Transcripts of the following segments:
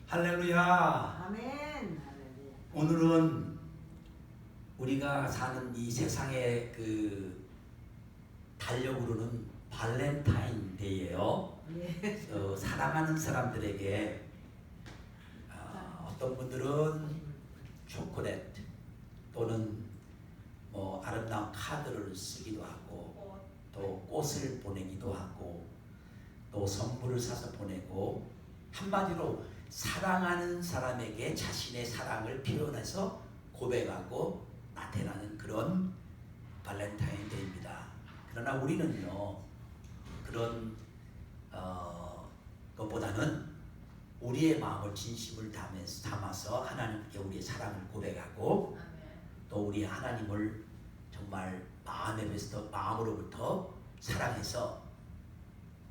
할렐루야. 아멘. 할렐루야. 오늘은 우리가 사는 이 세상의 달력으로는 발렌타인데이예요. 예. 사랑하는 사람들에게 어떤 분들은 초콜릿 또는 아름다운 카드를 쓰기도 하고 또 꽃을 보내기도 하고 또 선물을 사서 보내고 한마디로 사랑하는 사람에게 자신의 사랑을 표현해서 고백하고 나타나는 그런 발렌타인데이입니다. 그러나 우리는요 그런 것보다는 우리의 마음을 진심을 담아서 하나님께 우리의 사랑을 고백하고 또 우리 하나님을 정말 마음으로부터 사랑해서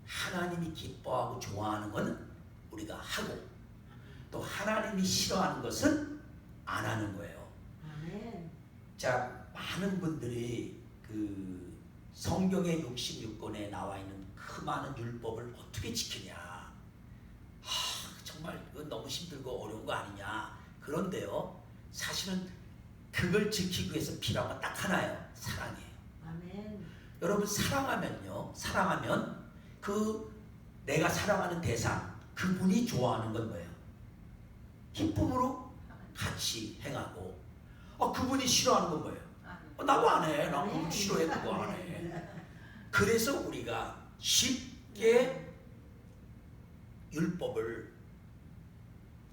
하나님이 기뻐하고 좋아하는 것은 우리가 하고 또 하나님이 싫어하는 것은 안 하는 거예요. 아멘. 자, 많은 분들이 성경의 66권에 나와 있는 그 많은 율법을 어떻게 지키냐. 정말 그건 너무 힘들고 어려운 거 아니냐. 그런데요, 사실은 그걸 지키기 위해서 필요한 건 딱 하나예요. 사랑이에요. 아멘. 여러분 사랑하면 내가 사랑하는 대상, 그분이 좋아하는 건 뭐예요? 기쁨으로 같이 행하고 그분이 싫어하는 건 뭐예요? 나도 안 해. 나 그분 싫어해. 그거 안 해. 그래서 우리가 쉽게 율법을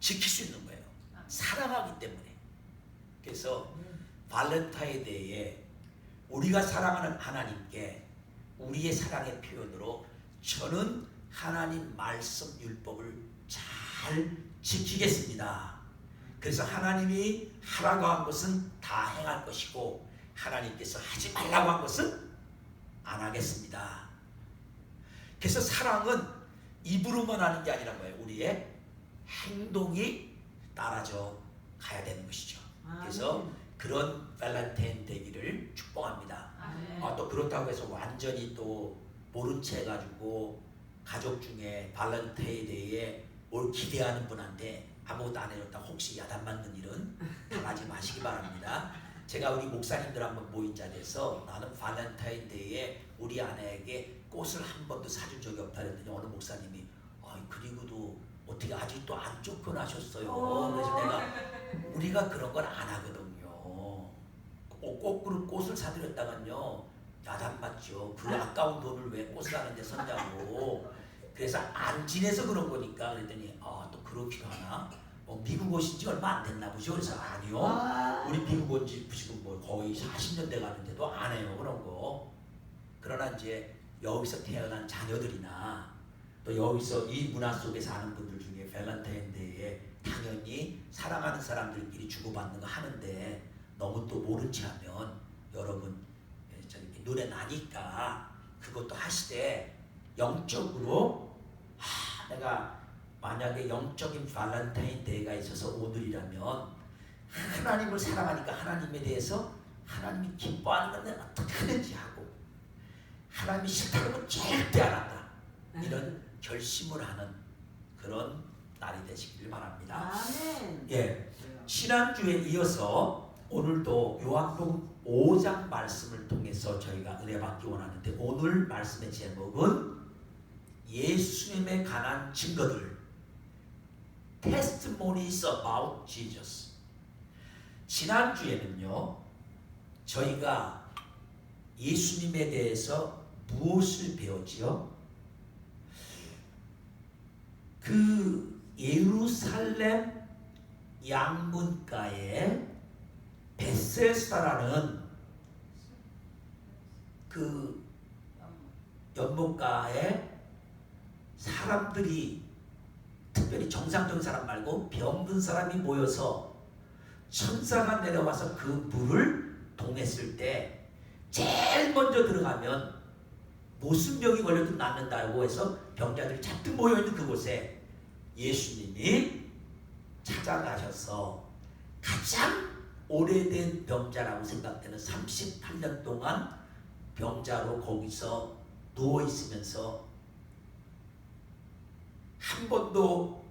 지킬 수 있는 거예요. 사랑하기 때문에. 그래서 발렌타인데이에 우리가 사랑하는 하나님께 우리의 사랑의 표현으로 저는 하나님 말씀 율법을 잘 지키겠습니다. 그래서 하나님이 하라고 한 것은 다 행할 것이고 하나님께서 하지 말라고 한 것은 안 하겠습니다. 그래서 사랑은 입으로만 하는 게 아니란 거예요. 우리의 행동이 따라져 가야 되는 것이죠. 그래서 그런 발렌타인 되기를 축복합니다. 또 그렇다고 해서 완전히 또 모른 채 해가지고 가족 중에 발렌타인 데이에 뭘 기대하는 분한테 아무것도 안 해줬다 혹시 야단 맞는 일은 당하지 마시기 바랍니다. 제가 우리 목사님들 한번 모인 자리에서 나는 발렌타인 데이에 우리 아내에게 꽃을 한 번도 사준 적이 없다 그랬더니 어느 목사님이 그리고도 어떻게 아직도 안 쫓겨나셨어요. 그래서 내가 우리가 그런 걸 안 하거든요. 거꾸로 꽃을 사드렸다간요 야단 맞죠. 그 아까운 돈을 왜 꽃을 하는데 썼냐고. 그래서 안 지내서 그런 거니까 그랬더니 또 그렇기도 하나. 미국 오신 지 얼마 안 됐나 보죠. 그래서 아니요. 우리 미국 온 지 지금 거의 40년 돼 가는데도 안 해요 그런 거. 그러나 이제 여기서 태어난 자녀들이나 또 여기서 이 문화 속에 사는 분들 중에 발렌타인데이에 당연히 사랑하는 사람들끼리 주고받는 거 하는데 너무 또 모른 체 하면 여러분 저렇게 눈에 나니까 그것도 하시되 영적으로 내가 만약에 영적인 발렌타인데이가 있어서 오늘이라면 하나님을 사랑하니까 하나님에 대해서 하나님이 기뻐하는 건 어떻게 하든지 하고 하나님이 싫다면 절대 안 한다. 이런 결심을 하는 그런 날이 되시기를 바랍니다. 아멘. 예, 지난주에 이어서 오늘도 요한복음 5장 말씀을 통해서 저희가 은혜 받기 원하는데 오늘 말씀의 제목은 예수님에 관한 증거들 Testimonies about Jesus. 지난주에는요 저희가 예수님에 대해서 무엇을 배웠지요? 예루살렘 양문가에 베세스다라는 연못가에 사람들이 특별히 정상적인 사람 말고 병든 사람이 모여서 천사가 내려와서 그 물을 동했을 때 제일 먼저 들어가면 무슨 병이 걸려도 낫는다고 해서 병자들이 잔뜩 모여있는 그곳에 예수님이 찾아가셔서 가장 오래된 병자라고 생각되는 38년 동안 병자로 거기서 누워있으면서 한 번도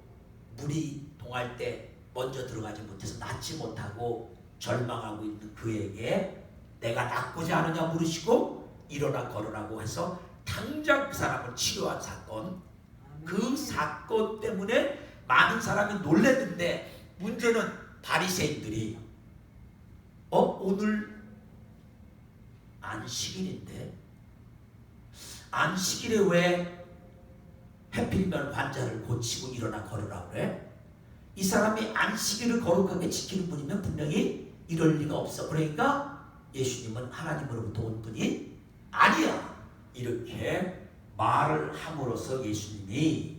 물이 동할 때 먼저 들어가지 못해서 낫지 못하고 절망하고 있는 그에게 내가 낫고자 하느냐 물으시고 일어나 걸으라고 해서 당장 그 사람을 치료한 사건. 그 사건 때문에 많은 사람이 놀랐는데 문제는 바리새인들이 오늘 안식일인데 안식일에 왜 해필이면 환자를 고치고 일어나 걸으라고 그래? 이 사람이 안식일을 거룩하게 지키는 분이면 분명히 이럴 리가 없어. 그러니까 예수님은 하나님으로부터 온 분이 아니야. 이렇게 말을 함으로써 예수님이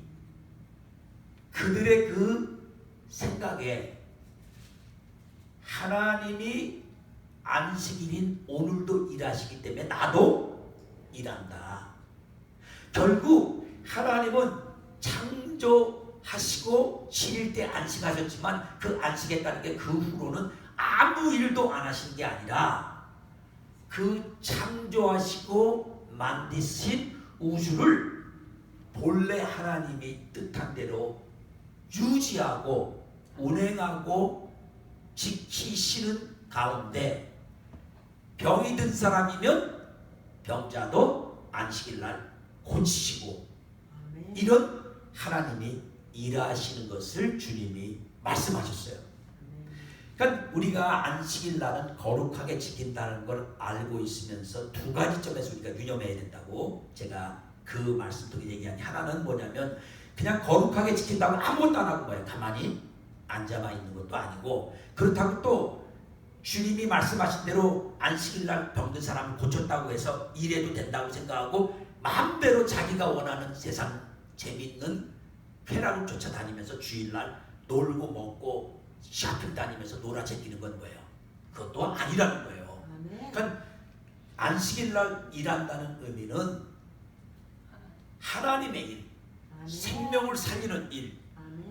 그들의 그 생각에 하나님이 안식일인 오늘도 일하시기 때문에 나도 일한다. 결국 하나님은 창조하시고 7일 때 안식하셨지만 그 안식했다는 게 그 후로는 아무 일도 안 하신 게 아니라 그 창조하시고 만드신 우주를 본래 하나님이 뜻한 대로 유지하고 운행하고 지키시는 가운데 병이 든 사람이면 병자도 안식일날 고치시고 이런 하나님이 일하시는 것을 주님이 말씀하셨어요. 그러니까 우리가 안식일날은 거룩하게 지킨다는 걸 알고 있으면서 두 가지 점에서 우리가 유념해야 된다고 제가 그 말씀 통해 얘기하니, 하나는 뭐냐면 그냥 거룩하게 지킨다고 아무것도 안 하고 뭐예요? 가만히 앉아만 있는 것도 아니고, 그렇다고 또 주님이 말씀하신 대로 안식일날 병든 사람을 고쳤다고 해서 일해도 된다고 생각하고 마음대로 자기가 원하는 세상 재밌는 쾌락을 쫓아다니면서 주일날 놀고 먹고 쇼핑 다니면서 놀아 제끼는 건 뭐예요? 그것도 아니라는 거예요. 그러니까 안식일날 일한다는 의미는 하나님의 일, 생명을 살리는 일.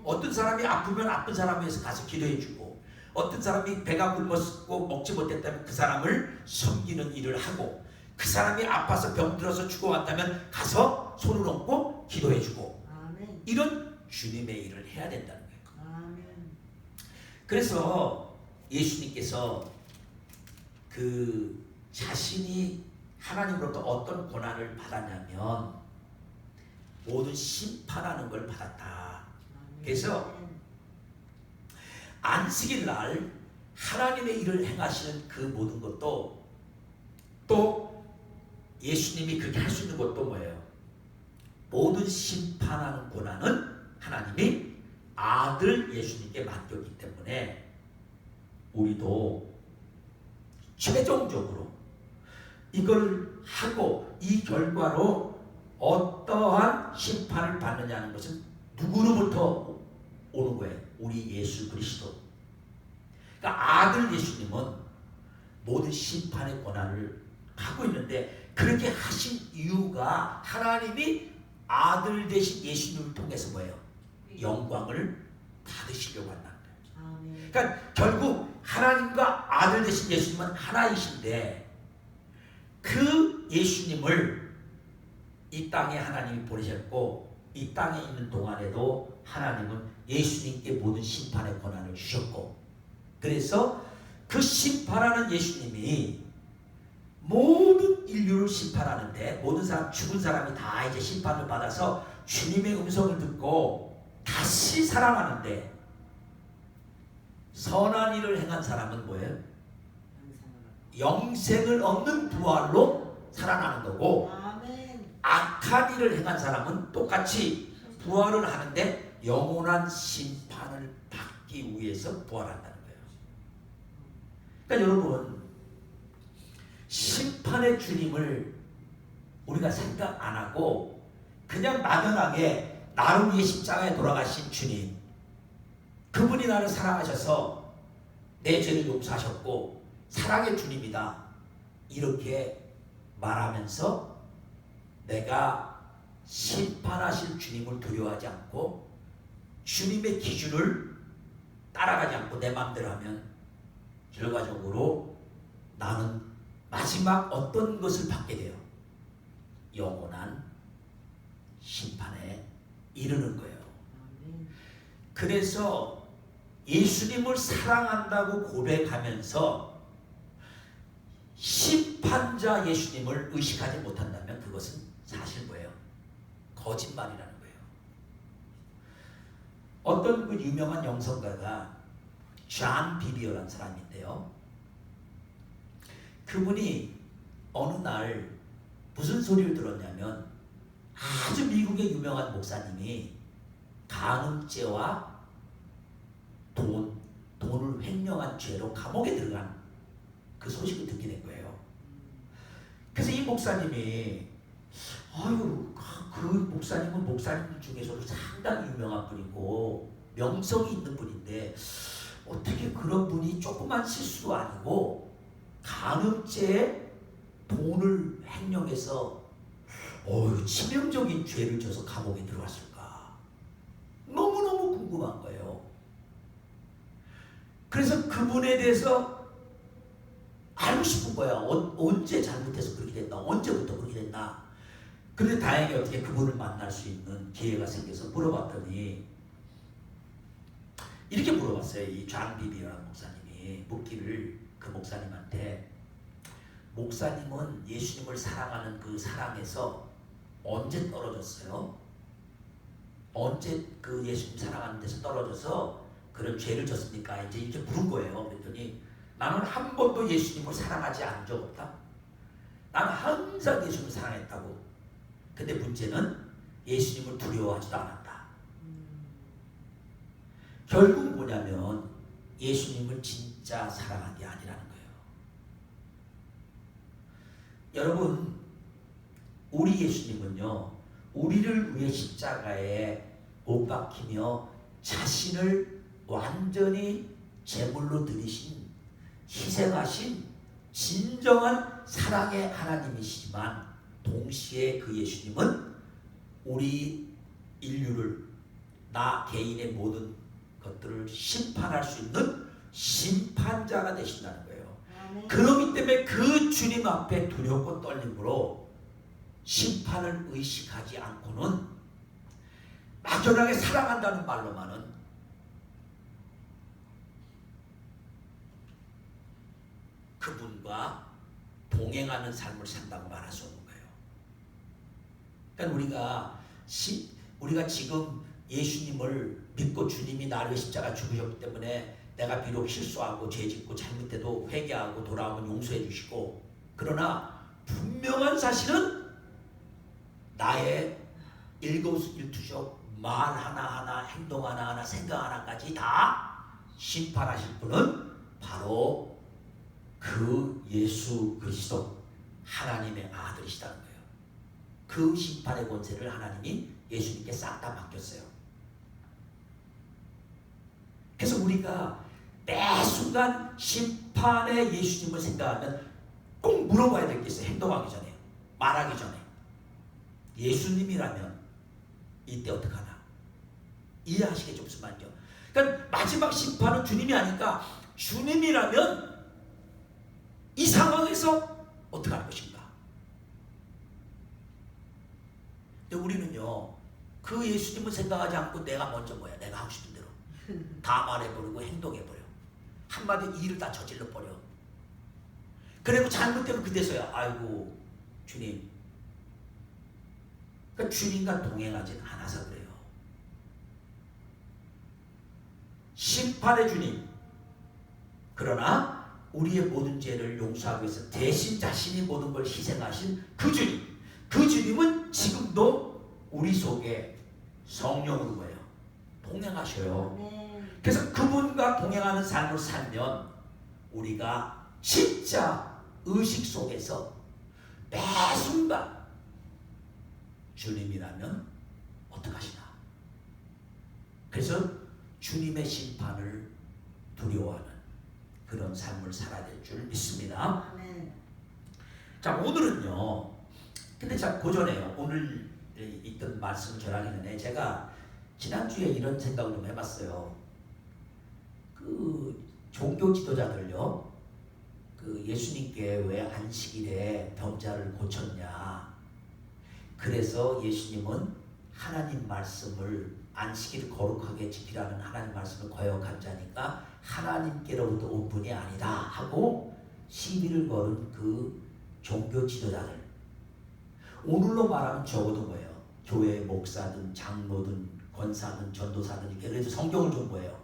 어떤 사람이 아프면 아픈 사람에 대해서 가서 기도해주고, 어떤 사람이 배가 굶었고 먹지 못했다면 그 사람을 섬기는 일을 하고, 그 사람이 아파서 병들어서 죽어왔다면 가서 손을 얹고 기도해주고, 이런 주님의 일을 해야 된다는 거예요. 그래서 예수님께서 그 자신이 하나님으로부터 어떤 고난을 받았냐면 모든 심판하는 걸 받았다. 그래서 안식일 날 하나님의 일을 행하시는 그 모든 것도, 또 예수님이 그렇게 할 수 있는 것도 뭐예요? 모든 심판하는 고난은 하나님이 아들 예수님께 맡겼기 때문에 우리도 최종적으로 이걸 하고 이 결과로 어떠한 심판을 받느냐는 것은 누구로부터 오는 거예요? 우리 예수 그리스도. 그러니까 아들 예수님은 모든 심판의 권한을 하고 있는데, 그렇게 하신 이유가 하나님이 아들 되신 예수님을 통해서 뭐예요? 영광을 받으시려고 한다는 거예요. 그러니까 결국 하나님과 아들 되신 예수님은 하나이신데, 그 예수님을 이 땅에 하나님이 보내셨고, 이 땅에 있는 동안에도 하나님은 예수님께 모든 심판의 권한을 주셨고, 그래서 그 심판하는 예수님이 모든 인류를 심판하는데, 모든 사람, 죽은 사람이 다 이제 심판을 받아서 주님의 음성을 듣고 다시 살아나는데, 선한 일을 행한 사람은 뭐예요? 영생을 얻는 부활로 살아나는 거고, 악한 일을 행한 사람은 똑같이 부활을 하는데 영원한 심판을 받기 위해서 부활한다는 거예요. 그러니까 여러분, 심판의 주님을 우리가 생각 안 하고 그냥 막연하게 나를 위해 십자가에 돌아가신 주님, 그분이 나를 사랑하셔서 내 죄를 용서하셨고 사랑의 주님이다, 이렇게 말하면서 내가 심판하실 주님을 두려워하지 않고 주님의 기준을 따라가지 않고 내 마음대로 하면 결과적으로 나는 마지막 어떤 것을 받게 돼요? 영원한 심판에 이르는 거예요. 그래서 예수님을 사랑한다고 고백하면서 심판자 예수님을 의식하지 못한다면 그것은 사실 뭐예요? 거짓말이라는 거예요. 어떤 그 유명한 영성가가 존 비비어라는 사람인데요. 그분이 어느 날 무슨 소리를 들었냐면 아주 미국의 유명한 목사님이 간음죄와 돈을 횡령한 죄로 감옥에 들어간 그 소식을 듣게 된 거예요. 그래서 이 목사님이 그 목사님은 목사님 중에서도 상당히 유명한 분이고 명성이 있는 분인데 어떻게 그런 분이 조그만 실수도 아니고 간음죄에 돈을 횡령해서 치명적인 죄를 져서 감옥에 들어갔을까? 너무너무 궁금한 거예요. 그래서 그분에 대해서 알고 싶은 거야. 언제 잘못해서 그렇게 됐나? 언제부터 그렇게 됐나? 근데 다행히 어떻게 그분을 만날 수 있는 기회가 생겨서 물어봤더니 이렇게 물어봤어요. 이 존 비비어라는 목사님이 묻기를 그 목사님한테 목사님은 예수님을 사랑하는 그 사랑에서 언제 떨어졌어요? 언제 그 예수님 사랑하는 데서 떨어져서 그런 죄를 졌습니까? 이제 이렇게 물은 거예요. 그랬더니 나는 한 번도 예수님을 사랑하지 않은 적 없다. 나는 항상 예수님을 사랑했다고. 근데 문제는 예수님을 두려워하지도 않았다. 결국 뭐냐면 예수님을 진짜 사랑한 게 아니라는 거예요. 여러분, 우리 예수님은요, 우리를 위해 십자가에 못 박히며 자신을 완전히 제물로 드리신, 희생하신 진정한 사랑의 하나님이시지만 동시에 그 예수님은 우리 인류를, 나 개인의 모든 것들을 심판할 수 있는 심판자가 되신다는 거예요. 그렇기 때문에 그 주님 앞에 두렵고 떨림으로 심판을 의식하지 않고는 막연하게 사랑한다는 말로만은 그분과 동행하는 삶을 산다고 말할 수 없는 거예요. 그러니까 우리가 지금 예수님을 믿고 주님이 나를 위해 십자가 죽으셨기 때문에 내가 비록 실수하고 죄짓고 잘못해도 회개하고 돌아오면 용서해 주시고, 그러나 분명한 사실은 나의 일거수일투족 말 하나하나, 행동 하나하나, 생각 하나까지 다 심판하실 분은 바로 그 예수 그리스도 하나님의 아들이시다는 거예요. 그 심판의 권세를 하나님이 예수님께 싹 다 맡겼어요. 그래서 우리가 매 순간 심판의 예수님을 생각하면 꼭 물어봐야 될 게 있어요. 행동하기 전에, 말하기 전에. 예수님이라면 이때 어떡하나? 이해하시겠죠? 무슨 말이죠? 그러니까 마지막 심판은 주님이 아니까 주님이라면 이 상황에서 어떻게 할 것인가? 근데 우리는요, 그 예수님을 생각하지 않고 내가 먼저 뭐야? 내가 하고 싶은 대로 다 말해버리고 행동해버려. 한마디 일을 다 저질러버려. 그리고 잘못되면 그때서야 아이고 주님. 그러니까 주님과 동행하진 않아서 그래요. 심판의 주님. 그러나 우리의 모든 죄를 용서하기 위해서 대신 자신이 모든 걸 희생하신 그 주님. 그 주님은 지금도 우리 속에 성령으로 뭐예요? 동행하셔요. 그래서 그분과 동행하는 삶을 살면 우리가 진짜 의식 속에서 매 순간 주님이라면 어떡하시나? 그래서 주님의 심판을 두려워하는 그런 삶을 살아야 될 줄 믿습니다. 자, 오늘은요. 근데 자, 고전해요. 오늘 있던 말씀 전하기 전에 제가 지난주에 이런 생각을 좀 해봤어요. 그 종교 지도자들요, 그 예수님께 왜 안식일에 병자를 고쳤냐? 그래서 예수님은 하나님 말씀을 안식일을 거룩하게 지키라는 하나님 말씀을 거역한 자니까 하나님께로부터 온 분이 아니다 하고 시비를 걸은 그 종교 지도자들, 오늘로 말하면 적어도 뭐예요? 교회 목사든 장로든 권사든 전도사든 이렇게 그래도 성경을 좀 뭐예요?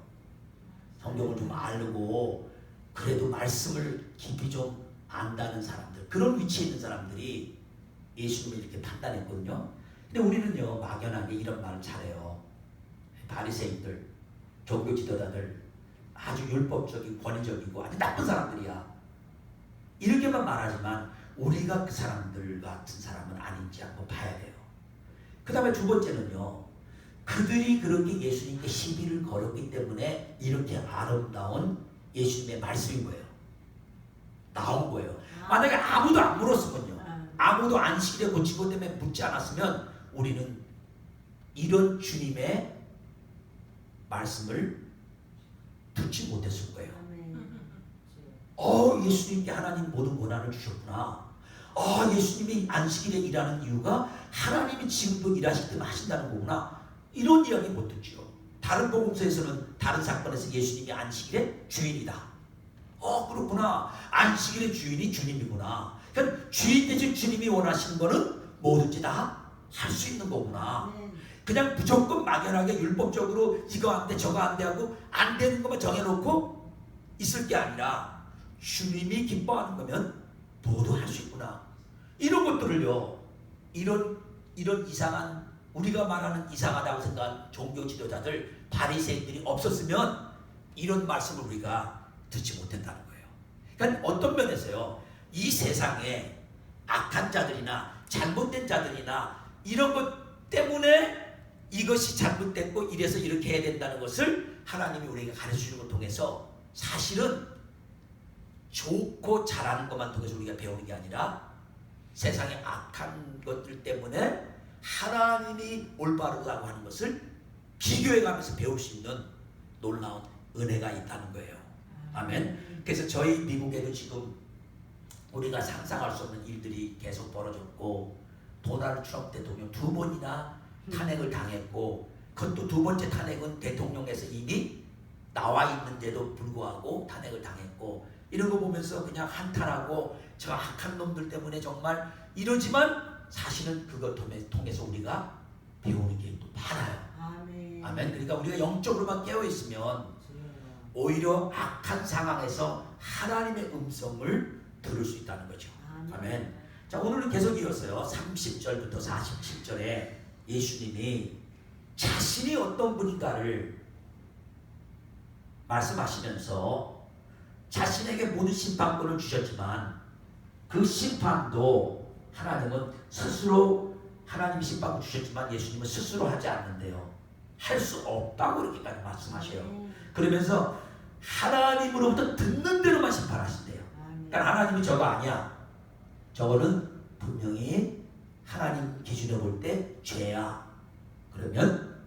성경을 좀 알고 그래도 말씀을 깊이 좀 안다는 사람들, 그런 위치에 있는 사람들이 예수님을 이렇게 판단했거든요. 근데 우리는요 막연하게 이런 말을 잘해요. 바리새인들, 종교 지도자들 아주 율법적이고 권위적이고 아주 나쁜 사람들이야. 이렇게만 말하지만 우리가 그 사람들 같은 사람은 아닌지 한번 봐야 돼요. 그 다음에 두 번째는요, 그들이 그렇게 예수님께 시비를 걸었기 때문에 이렇게 아름다운 예수님의 말씀인 거예요. 나온 거예요. 만약에 아무도 안 물었으면요, 아무도 안식일에 고치고 때문에 묻지 않았으면 우리는 이런 주님의 말씀을 듣지 못했을 거예요. 예수님께 하나님 모든 권한을 주셨구나. 예수님이 안식일에 일하는 이유가 하나님이 지금도 일하실 때만 하신다는 거구나. 이런 이야기 못 듣죠. 다른 복음서에서는 다른 사건에서 예수님이 안식일의 주인이다. 그렇구나. 안식일의 주인이 주님이구나. 그러니까 주인 대신 주님이 원하시는 거는 뭐든지 다 할 수 있는 거구나. 그냥 무조건 막연하게 율법적으로 이거 안 돼 저거 안 돼 하고 안 되는 것만 정해놓고 있을 게 아니라 주님이 기뻐하는 거면 모두 할 수 있구나. 이런 것들을요, 이런 이상한, 우리가 말하는 이상하다고 생각한 종교 지도자들, 바리새인들이 없었으면 이런 말씀을 우리가 듣지 못했다는 거예요. 그러니까 어떤 면에서요, 이 세상에 악한 자들이나 잘못된 자들이나 이런 것 때문에 이것이 잘못됐고 이래서 이렇게 해야 된다는 것을 하나님이 우리에게 가르쳐주는 걸 통해서 사실은 좋고 잘하는 것만 통해서 우리가 배우는 게 아니라 세상의 악한 것들 때문에 하나님이 올바르다고 하는 것을 비교해가면서 배울 수 있는 놀라운 은혜가 있다는 거예요. 아멘. 그래서 저희 미국에도 지금 우리가 상상할 수 없는 일들이 계속 벌어졌고, 도널드 트럼프 대통령 2번이나 탄핵을 당했고, 그것도 두 번째 탄핵은 대통령에서 이미 나와 있는데도 불구하고 탄핵을 당했고, 이런 거 보면서 그냥 한탄하고 저 악한 놈들 때문에 정말 이러지만 사실은 그것 통해서 우리가 배우는 게 또 많아요. 아멘. 그러니까 우리가 영적으로만 깨어 있으면 오히려 악한 상황에서 하나님의 음성을 들을 수 있다는 거죠. 아멘. 자, 오늘은 계속 이어서요, 30절부터 47절에 예수님이 자신이 어떤 분인가를 말씀하시면서 자신에게 모든 심판권을 주셨지만 그 심판도 하나님은 스스로, 하나님이 심판을 주셨지만 예수님은 스스로 하지 않는데요, 할 수 없다고 이렇게까지 말씀하셔요. 그러면서 하나님으로부터 듣는 대로만 심판하신대요. 그러니까 하나님이 저거 아니야, 저거는 분명히 하나님 기준에 볼 때 죄야. 그러면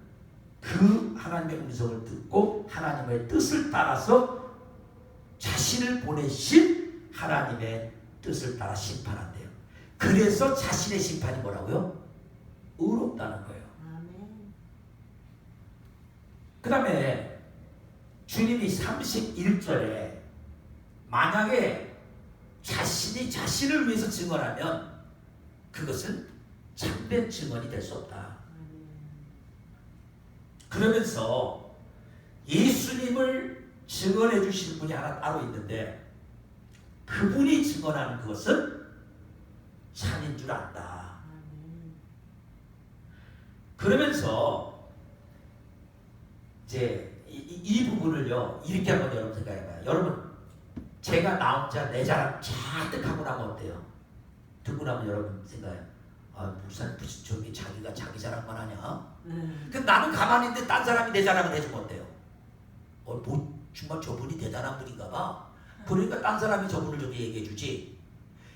그 하나님의 음성을 듣고 하나님의 뜻을 따라서 자신을 보내신 하나님의 뜻을 따라 심판한대요. 그래서 자신의 심판이 뭐라고요? 의롭다는 거예요. 그 다음에 주님이 31절에 만약에 자신이 자신을 위해서 증언하면 그것은 참된 증언이 될 수 없다. 그러면서 예수님을 증언해 주시는 분이 하나 따로 있는데 그분이 증언하는 그것은 참인 줄 안다. 그러면서 이제 이 부분을요, 이렇게 한번 여러분 생각해봐요. 여러분, 제가 나 혼자 내 자랑 잔뜩 하고 나면 어때요? 듣고 나면 여러분 생각해요. 무슨 저기 자기가 자기 자랑만 하냐? 그 나는 가만히 있는데 딴 사람이 내 자랑을 해주면 어때요? 정말 저분이 대단한 분인가 봐. 그러니까 딴 사람이 저분을 저기 얘기해 주지.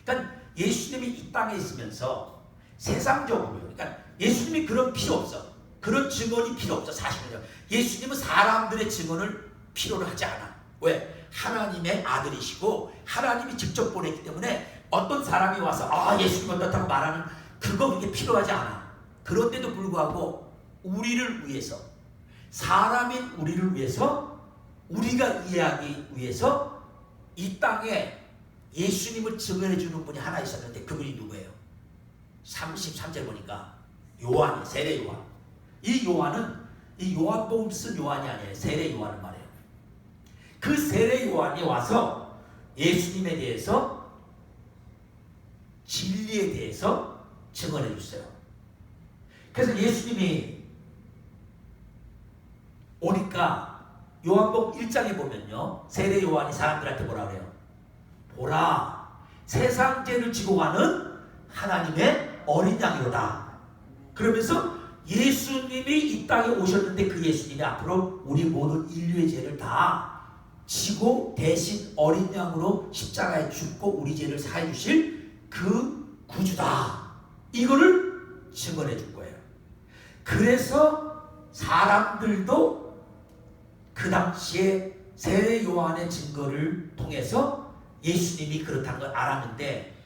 그러니까 예수님이 이 땅에 있으면서 세상적으로요, 그러니까 예수님이 그런 필요 없어. 그런 증언이 필요 없어. 사실은요, 예수님은 사람들의 증언을 필요로 하지 않아. 왜? 하나님의 아들이시고 하나님이 직접 보냈기 때문에 어떤 사람이 와서 예수님 어떻다고 말하는 그거 그렇게 필요하지 않아. 그런데도 불구하고 우리를 위해서 사람인 우리를 위해서, 우리가 이해하기 위해서 이 땅에 예수님을 증언해 주는 분이 하나 있었는데 그분이 누구예요? 33절 보니까 요한이, 세례 요한. 이 요한은 이 요한복음 쓴 요한이 아니에요. 세례 요한을 말해요. 그 세례 요한이 와서 예수님에 대해서, 진리에 대해서 증언해 줬어요. 그래서 예수님이 오니까 요한복음 1장에 보면요, 세례 요한이 사람들한테 뭐라 그래요? 보라, 세상 죄를 지고 가는 하나님의 어린 양이로다. 그러면서 예수님이 이 땅에 오셨는데 그 예수님이 앞으로 우리 모든 인류의 죄를 다 지고 대신 어린 양으로 십자가에 죽고 우리 죄를 사해 주실 그 구주다. 이거를 증언해 줄 거예요. 그래서 사람들도 그 당시에 세례 요한의 증거를 통해서 예수님이 그렇다는 걸 알았는데,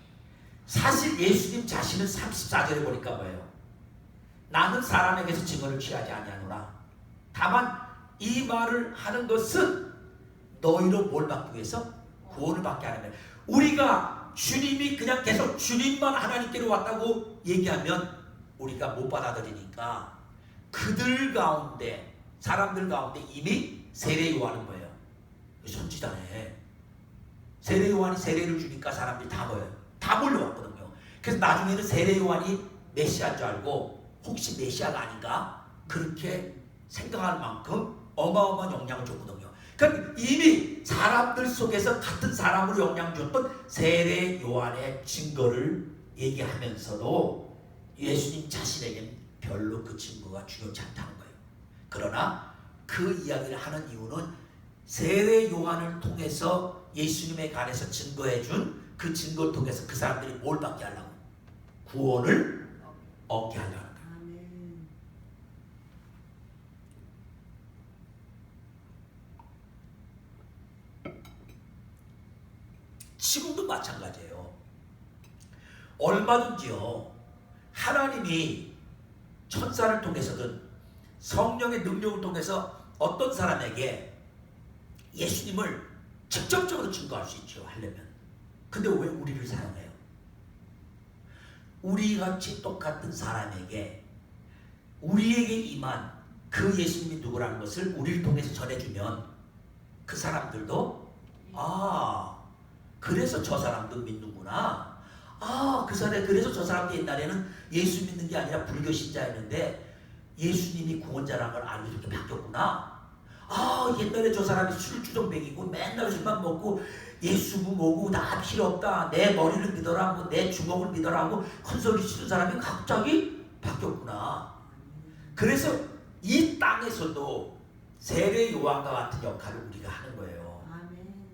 사실 예수님 자신은 34절에 보니까 뭐예요? 나는 사람에게서 증언을 취하지 아니하노라. 다만 이 말을 하는 것은 너희로 뭘 받기 위해서? 구원을 받게 하는 거예요. 우리가 주님이 그냥 계속 주님만 하나님께로 왔다고 얘기하면 우리가 못 받아들이니까 그들 가운데, 사람들 가운데 이미 세례 요한은 뭐예요? 선지자네. 세례 요한이 세례를 주니까 사람들이 다 뭐예요? 다 몰려왔거든요. 그래서 나중에는 세례 요한이 메시아인 줄 알고 혹시 메시아가 아닌가 그렇게 생각할 만큼 어마어마한 영향을 줬거든요. 그러니까 이미 사람들 속에서 같은 사람으로 영향을 줬던 세례 요한의 증거를 얘기하면서도 예수님 자신에게는 별로 그 증거가 중요치 않다는 거예요. 그러나 그 이야기를 하는 이유는 세례 요한을 통해서 예수님에 관해서 증거해 준 그 증거를 통해서 그 사람들이 뭘 받게 하려고? 구원을 얻게 하려는 거예요. 아멘. 지금도 마찬가지예요. 얼마든지요, 하나님이 천사를 통해서든 성령의 능력을 통해서 어떤 사람에게 예수님을 직접적으로 증거할 수 있죠, 하려면. 근데 왜 우리를 사용해요? 우리같이 똑같은 사람에게, 우리에게 임한 그 예수님이 누구라는 것을 우리를 통해서 전해주면 그 사람들도 그래서 저 사람도 믿는구나. 그 사람, 그래서 저 사람도 옛날에는 예수 믿는 게 아니라 불교 신자였는데 예수님이 구원자라는 걸 알고 이렇게 바뀌었구나. 옛날에 저 사람이 술주정뱅이고 맨날 술만 먹고 예수고 뭐고 다 필요 없다. 내 머리를 믿어라, 뭐 내 주먹을 믿어라 하고 큰소리 치는 사람이 갑자기 바뀌었구나. 그래서 이 땅에서도 세례 요한과 같은 역할을 우리가 하는 거예요. 아멘.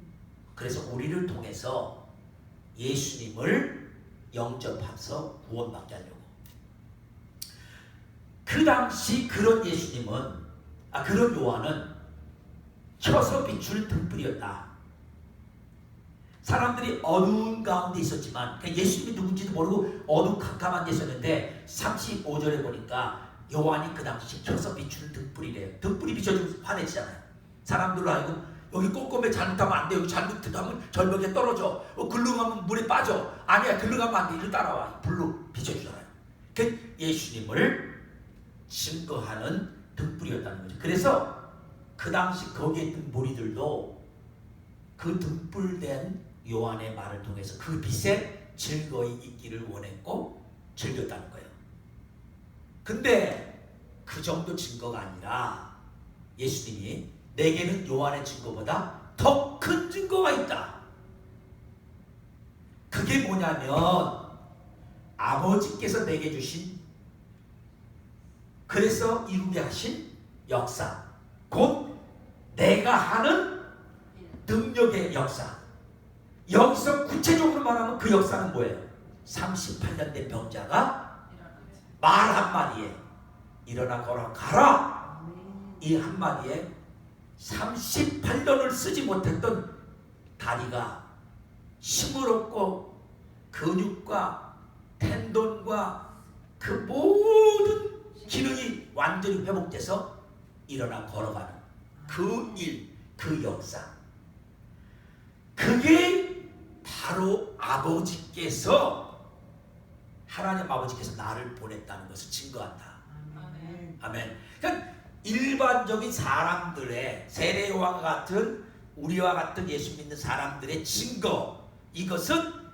그래서 우리를 통해서 예수님을 영접해서 구원받게 하려고. 그 당시 그런 예수님은, 그런 요한은 켜서 비추는 등불이었다. 사람들이 어두운 가운데 있었지만 예수님이 누군지도 모르고 어두컴컴한 데 있었는데 35절에 보니까 요한이 그 당시 켜서 비추는 등불이래요. 등불이 비춰주면 환해지잖아요. 사람들로 하여금 여기 꼼꼼히 잘못하면 안 돼. 여기 잘못하면 절벽에 떨어져. 글로 가면 물에 빠져. 아니야, 글로 가면 안 돼. 이리 따라와. 불로 비춰주잖아요. 그 예수님을 증거하는 등불이었다는 거죠. 그래서 그 당시 거기에 있던 무리들도 그 등불된 요한의 말을 통해서 그 빛에 즐거이 있기를 원했고 즐겼다는 거예요. 근데 그 정도 증거가 아니라 예수님이 내게는 요한의 증거보다 더 큰 증거가 있다. 그게 뭐냐면 아버지께서 내게 주신, 그래서 이루게 하신 역사, 곧 내가 하는 능력의 역사. 여기서 구체적으로 말하면 그 역사는 뭐예요? 38년 된 병자가 말 한마디에 일어나 걸어 가라, 이 한마디에 38년을 쓰지 못했던 다리가 힘을 얻고 근육과 텐돈과 그 모든 기능이 완전히 회복돼서 일어나 걸어가는 그 일, 그 역사, 그게 바로 아버지께서, 하나님 아버지께서 나를 보냈다는 것을 증거한다. 아멘. 아멘. 그러니까 일반적인 사람들의, 세례요한과 같은 우리와 같은 예수 믿는 사람들의 증거, 이것은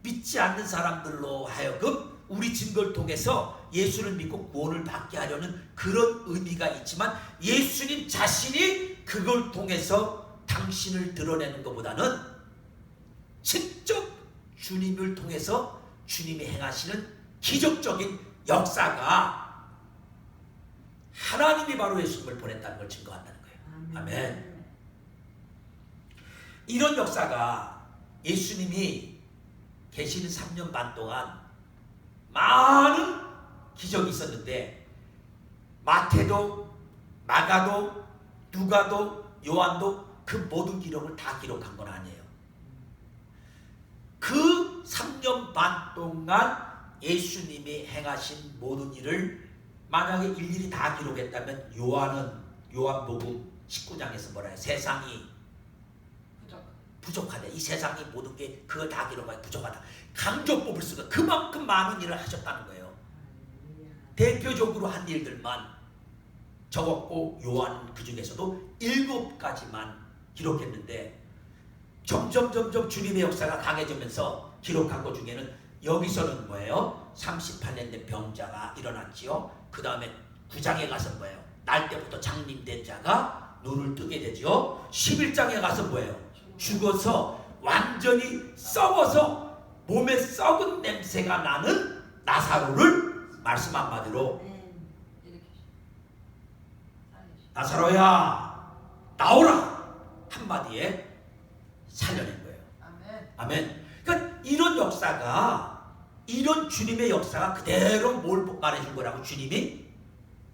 믿지 않는 사람들로 하여금 우리 증거를 통해서 예수를 믿고 구원을 받게 하려는 그런 의미가 있지만, 예수님 자신이 그걸 통해서 당신을 드러내는 것보다는 직접 주님을 통해서 주님이 행하시는 기적적인 역사가 하나님이 바로 예수님을 보냈다는 걸 증거한다는 거예요. 아멘. 이런 역사가 예수님이 계시는 3년 반 동안 많은 기적이 있었는데, 마태도 마가도 누가도 요한도 그 모든 기록을 다 기록한 건 아니에요. 그 3년 반 동안 예수님이 행하신 모든 일을 만약에 일일이 다 기록했다면, 요한은 요한복음 19장에서 뭐라 해요? 세상이 부족하다. 이 세상의 모든 게 그걸 다 기록하기 부족하다. 강조법을 쓰고 그만큼 많은 일을 하셨다는 거예요. 대표적으로 한 일들만 적었고, 요한은 그 중에서도 7가지만 기록했는데, 점점 주님의 역사가 강해지면서 기록한 것 중에는, 여기서는 뭐예요? 38년 된 병자가 일어났지요. 그 다음에 9장에 가서 뭐예요? 날 때부터 장님된 자가 눈을 뜨게 되죠. 11장에 가서 뭐예요? 죽어서 완전히 썩어서 몸에 썩은 냄새가 나는 나사로를 말씀 한마디로, 나사로야 나오라 한마디에 살려낸 거예요. 아멘. 그러니까 이런 역사가, 이런 주님의 역사가 그대로 뭘 말해준 거라고?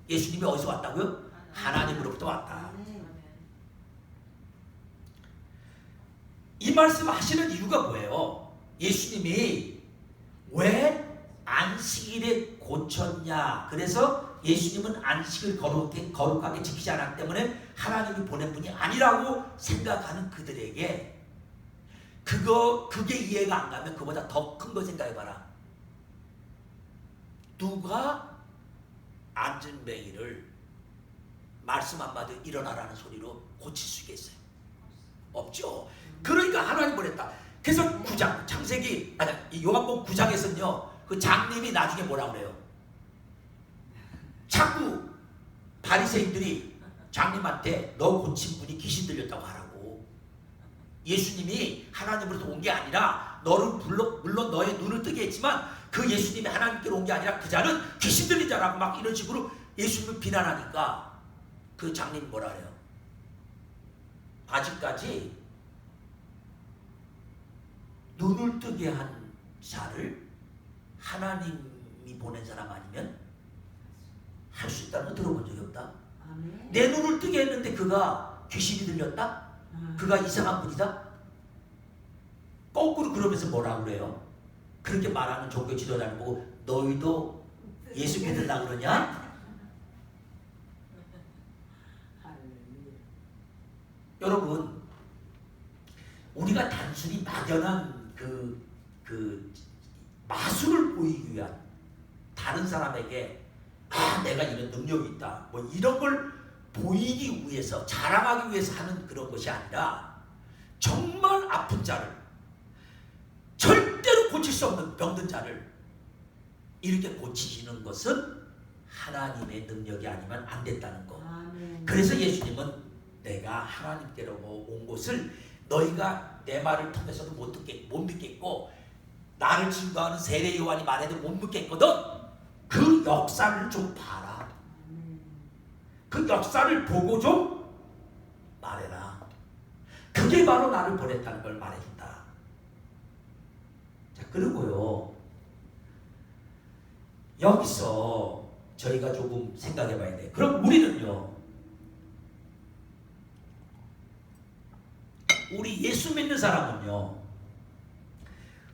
예수님이 어디서 왔다고요? 하나님으로부터 왔다. 이 말씀 하시는 이유가 뭐예요? 예수님이 왜 안식일에 고쳤냐? 그래서 예수님은 안식을 거룩하게 지키지 않았기 때문에 하나님이 보낸 분이 아니라고 생각하는 그들에게, 그게 이해가 안 가면 그보다 더 큰 거 생각해봐라. 누가 안전뱅이를 말씀 한마디 일어나라는 소리로 고칠 수 있겠어요? 없죠. 그러니까 하나님 보냈다. 그래서 9장, 요한복음 9장에서는요, 그 장님이 나중에 뭐라 그래요? 자꾸 바리새인들이 장님한테 너 고친 분이 귀신 들렸다고 하라고. 예수님이 하나님으로부터 온 게 아니라, 너를 물론 너의 눈을 뜨게 했지만 그 예수님이 하나님께로 온 게 아니라 그 자는 귀신 들린 자라고 막 이런 식으로 예수님을 비난하니까, 그 장님 뭐라 그래요? 아직까지 눈을 뜨게 한 자를 하나님이 보낸 사람 아니면 할 수 있다는 거 들어본 적이 없다. 아멘. 내 눈을 뜨게 했는데 그가 귀신이 들렸다? 그가 이상한 분이다? 거꾸로 그러면서 뭐라 그래요? 그렇게 말하는 종교 지도자를 보고 너희도 예수 믿으려고 그러냐? 여러분, 우리가 단순히 막연한 그 마술을 보이기 위한, 다른 사람에게 내가 이런 능력이 있다, 뭐 이런 걸 보이기 위해서, 자랑하기 위해서 하는 그런 것이 아니라, 정말 아픈 자를, 절대로 고칠 수 없는 병든 자를 이렇게 고치시는 것은 하나님의 능력이 아니면 안 된다는 거. 그래서 예수님은 내가 하나님께로 온 것을 너희가 내 말을 통해서도 못 믿겠고, 나를 증거하는 세례 요한이 말해도 못 믿겠거든. 그 역사를 좀 봐라. 그 역사를 보고 좀 말해라. 그게 바로 나를 보냈다는 걸 말해준다. 자, 그리고요, 여기서 저희가 조금 생각해 봐야 돼. 그럼 우리는요, 우리 예수 믿는 사람은요,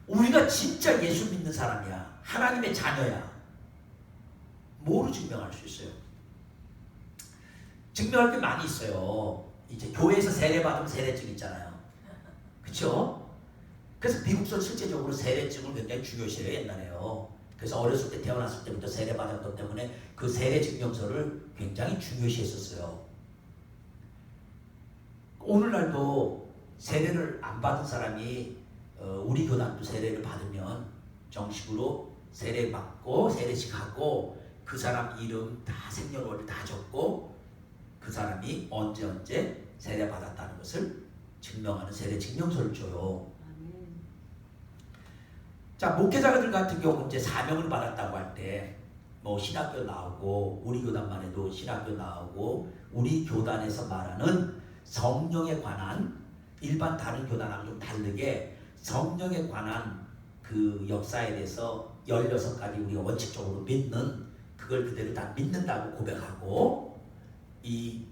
우리가 진짜 예수 믿는 사람이야, 하나님의 자녀야, 뭐로 증명할 수 있어요? 증명할 게 많이 있어요. 이제 교회에서 세례 받으면 세례증 있잖아요. 그렇죠? 그래서 미국서 실제적으로 세례증을 굉장히 중요시해요. 옛날에요. 그래서 어렸을 때 태어났을 때부터 세례 받았기 때문에 그 세례 증명서를 굉장히 중요시했었어요. 오늘날도 세례를 안 받은 사람이 우리 교단도 세례를 받으면 정식으로 세례 받고 세례식 하고 그 사람 이름 다 생년월일 다 적고 그 사람이 언제 세례 받았다는 것을 증명하는 세례 증명서를 줘요. 아멘. 자, 목회자들 같은 경우 이제 사명을 받았다고 할 때 뭐 신학교 나오고 우리 교단만 해도 신학교 나오고 우리 교단에서 말하는 성령에 관한 일반 다른 교단하고 좀 다르게 성령에 관한 그 역사에 대해서 16가지 우리가 원칙적으로 믿는 그걸 그대로 다 믿는다고 고백하고 이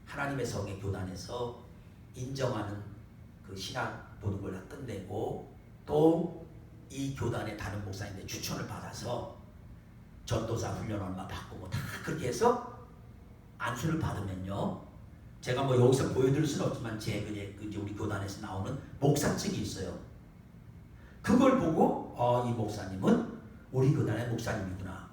하나님의 성의 교단에서 인정하는 그 신학 보는 걸 다 끝내고 또 이 교단의 다른 목사님들 추천을 받아서 전도사 훈련 얼마 받고 뭐 다 그렇게 해서 안수를 받으면요. 제가 뭐 여기서 보여드릴 수는 없지만 제 이제 우리 교단에서 나오는 목사증이 있어요. 그걸 보고 이 목사님은 우리 교단의 목사님이구나.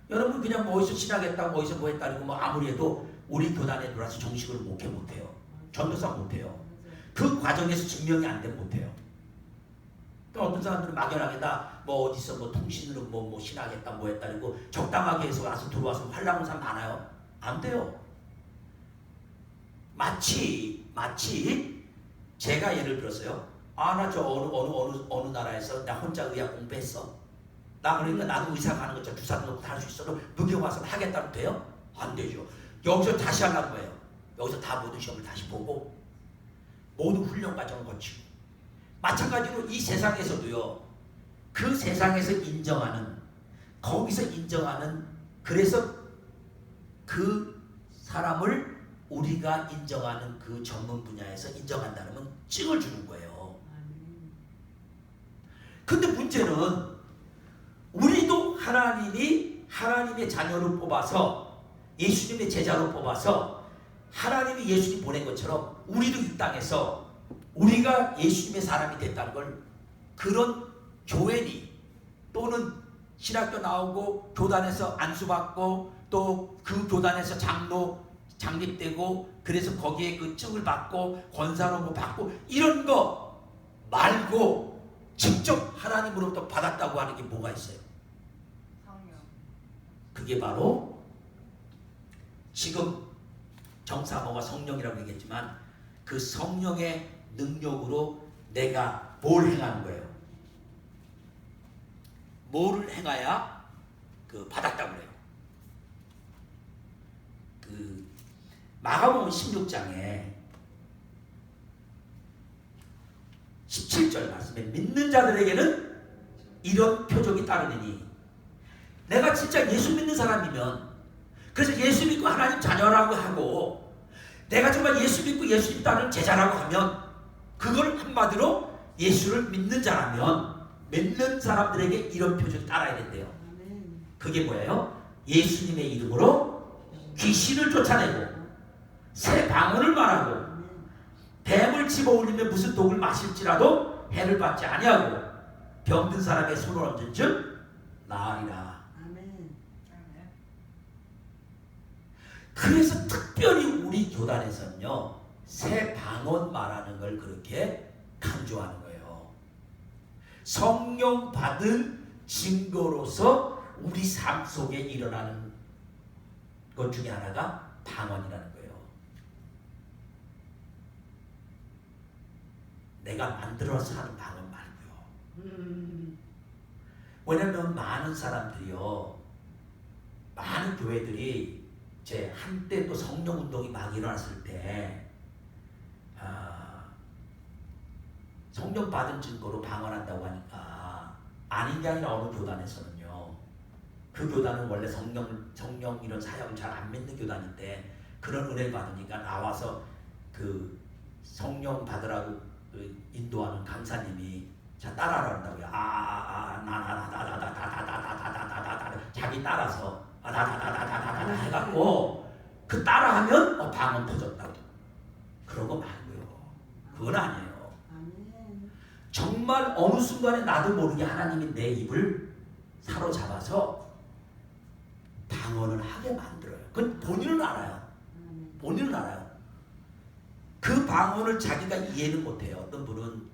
여러분 그냥 뭐 어디서 신학했다 뭐 어디서 뭐 했다고 뭐 아무리 해도 우리 교단에 들어와서 정식으로 목회 못해요. 전도사 못해요. 그 과정에서 증명이 안 되면 못해요. 또 어떤 사람들은 막연하게 다 뭐 어디서 뭐 통신으로 뭐 신학했다 뭐 했다 그리고 적당하게 해서 와서 들어와서 활랑하는 사람 많아요. 안 돼요. 마치 제가 예를 들었어요. 나 저 어느 나라에서 나 혼자 의학 공부했어. 나 그러니까 나도 의사 가는 것처럼 주사 놓고 할 수 있어도 무경 와서 하겠다면 돼요? 안 되죠. 여기서 다시 하려는 거예요. 여기서 다 모든 시험을 다시 보고 모든 훈련 과정을 거치고 마찬가지로 이 세상에서도요. 그 세상에서 인정하는 거기서 인정하는 그래서 그 사람을 우리가 인정하는 그 전문 분야에서 인정한다면 증을 주는 거예요. 근데 문제는 우리도 하나님이 하나님의 자녀로 뽑아서 예수님의 제자로 뽑아서 하나님이 예수님 보낸 것처럼 우리도 이 땅에서 우리가 예수님의 사람이 됐다는 걸 그런 교회니 또는 신학교 나오고 교단에서 안수받고 또 그 교단에서 장로 장립되고 그래서 거기에 그 증을 받고 권사로 뭐 받고 이런 거 말고 직접 하나님으로부터 받았다고 하는 게 뭐가 있어요? 성령. 그게 바로 지금 정사모가 성령이라고 얘기했지만 그 성령의 능력으로 내가 뭘 행하는 거예요? 뭐를 행해야 그 받았다고 그래요? 그 마가복음 16장에 17절 말씀에 믿는 자들에게는 이런 표적이 따르느니 내가 진짜 예수 믿는 사람이면 그래서 예수 믿고 하나님 자녀라고 하고 내가 정말 예수 믿고 예수 따르는 제자라고 하면 그걸 한마디로 예수를 믿는 자라면 믿는 사람들에게 이런 표적이 따라야 된대요. 그게 뭐예요? 예수님의 이름으로 귀신을 쫓아내고 새 방언을 말하고 뱀을 집어올리면 무슨 독을 마실지라도 해를 받지 아니하고 병든 사람의 손을 얹은 즉 나으리라. 그래서 특별히 우리 교단에서는요 새 방언 말하는 걸 그렇게 강조하는 거예요. 성령 받은 증거로서 우리 삶 속에 일어나는 것 중에 하나가 방언이라는 거예요. 내가 만들어서 하는 방언 말고요. 왜냐면 많은 사람들이요, 많은 교회들이 제 한때 또 성령 운동이 막 일어났을 때 성령 받은 증거로 방언한다고 하니까 아닌 게 아니라 어느 교단에서는요. 그 교단은 원래 성령 이런 사역을 잘 안 믿는 교단인데 그런 은혜를 받으니까 나와서 그 성령 받으라고 그 인도하는 강사님이 자 따라하라고요. 나나나나나나나나나나나 자기 따라서 나나나나나나나 해갖고 그 따라하면 방언 터졌다고. 그런 거 말고요. 그건 아니에요. 아멘. 정말 어느 순간에 나도 모르게 하나님이 내 입을 사로잡아서 방언을 하게 만들어요. 그건 본인은 알아요. 아멘. 본인은 알아요. 그 방언을 자기가 이해는 못해요. 어떤 분은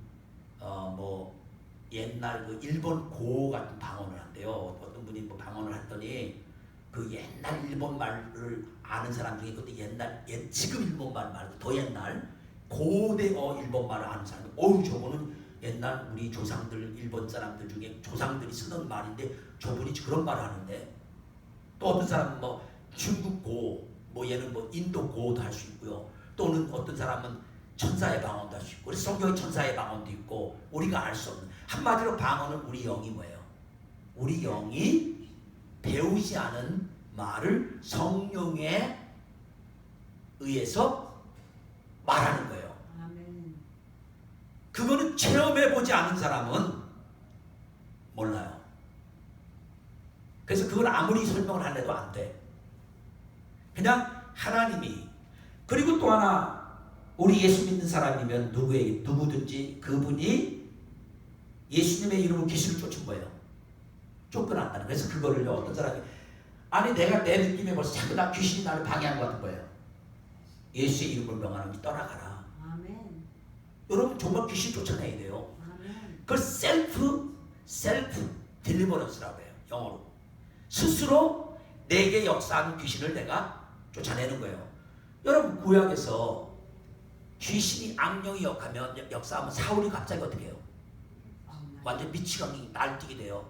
뭐 옛날 그 일본 고 같은 방언을 한대요. 어떤 분이 뭐 방언을 했더니 그 옛날 일본 말을 아는 사람 중에 그것도 지금 일본 말 말고 더 옛날 고대어 일본 말을 아는 사람이 저거는 옛날 우리 조상들 일본 사람들 중에 조상들이 쓰던 말인데 저분이 그런 말을 하는데, 또 어떤 사람은 뭐 중국 고, 뭐 얘는 뭐 인도 고도 할 수 있고요. 또는 어떤 사람은 천사의 방언도 할 수 있고, 그래서 성경에 천사의 방언도 있고, 우리가 알 수 없는, 한마디로 방언은 우리 영이 뭐예요? 우리 영이 배우지 않은 말을 성령에 의해서 말하는 거예요. 아멘. 그거는 체험해보지 않은 사람은 몰라요. 그래서 그걸 아무리 설명을 하려도 안 돼. 그냥 하나님이. 그리고 또 하나, 우리 예수 믿는 사람이면 누구든지 그분이 예수님의 이름으로 귀신을 쫓은 거예요. 쫓겨났다는. 그래서 그거를 어떤 사람이, 아니 내가 내 느낌에 벌써 자꾸 나 귀신이 나를 방해한 것 같은 거예요. 예수의 이름을 명하노니 떠나가라. 아멘. 여러분 정말 귀신 쫓아내야 돼요. 아멘. 그걸 셀프 딜리버런스라고 해요. 영어로. 스스로 내게 역사하는 귀신을 내가 쫓아내는 거예요. 여러분 구약에서 귀신이 악령이 역사하면 사울이 갑자기 어떻게 해요? 완전 미치광이 날뛰게 돼요.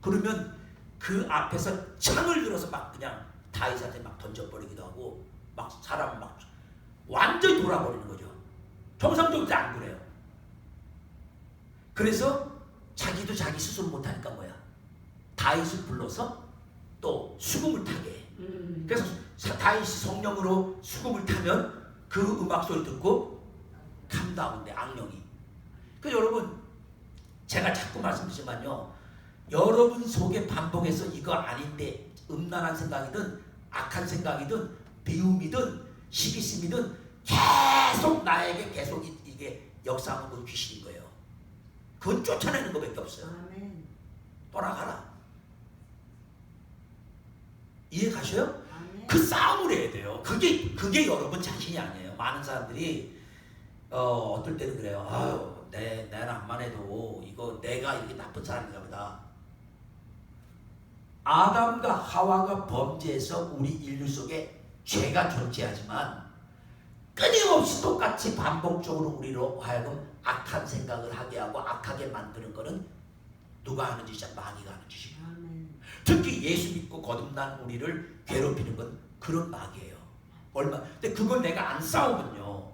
그러면 그 앞에서 창을 들어서 막 그냥 다윗한테 막 던져버리기도 하고, 막 사람을 막 완전히 돌아버리는 거죠. 정상적으로 안 그래요. 그래서 자기도 자기 스스로 못하니까 뭐야? 다윗을 불러서 또 수금을 타게 해. 그래서 다윗이 성령으로 수금을 타면 그 음악 소리 듣고 감다운데 악령이. 그래서 여러분 제가 자꾸 말씀드리지만요, 여러분 속에 반복해서 이거 아닌데 음란한 생각이든 악한 생각이든 비움이든 시기심이든 계속 나에게 계속 이게 역사하는 건 귀신인 거예요. 그건 쫓아내는 것밖에 없어요. 아멘. 떠나가라. 이해 가셔요? 아멘. 그 싸움을 해야 돼요. 그게 여러분 자신이 아니에요. 많은 사람들이 어떨 때는 그래요. 아유, 내랑만 해도 이거 내가 이렇게 나쁜 사람인가 보다. 아담과 하와가 범죄해서 우리 인류 속에 죄가 존재하지만 끊임없이 똑같이 반복적으로 우리로 하여금 악한 생각을 하게 하고 악하게 만드는 거는 누가 하는 짓이야? 마귀가 하는 짓이에요. 아멘. 특히 예수 믿고 거듭난 우리를 괴롭히는 건 그런 마귀예요. 근데 그걸 내가 안 싸우면요,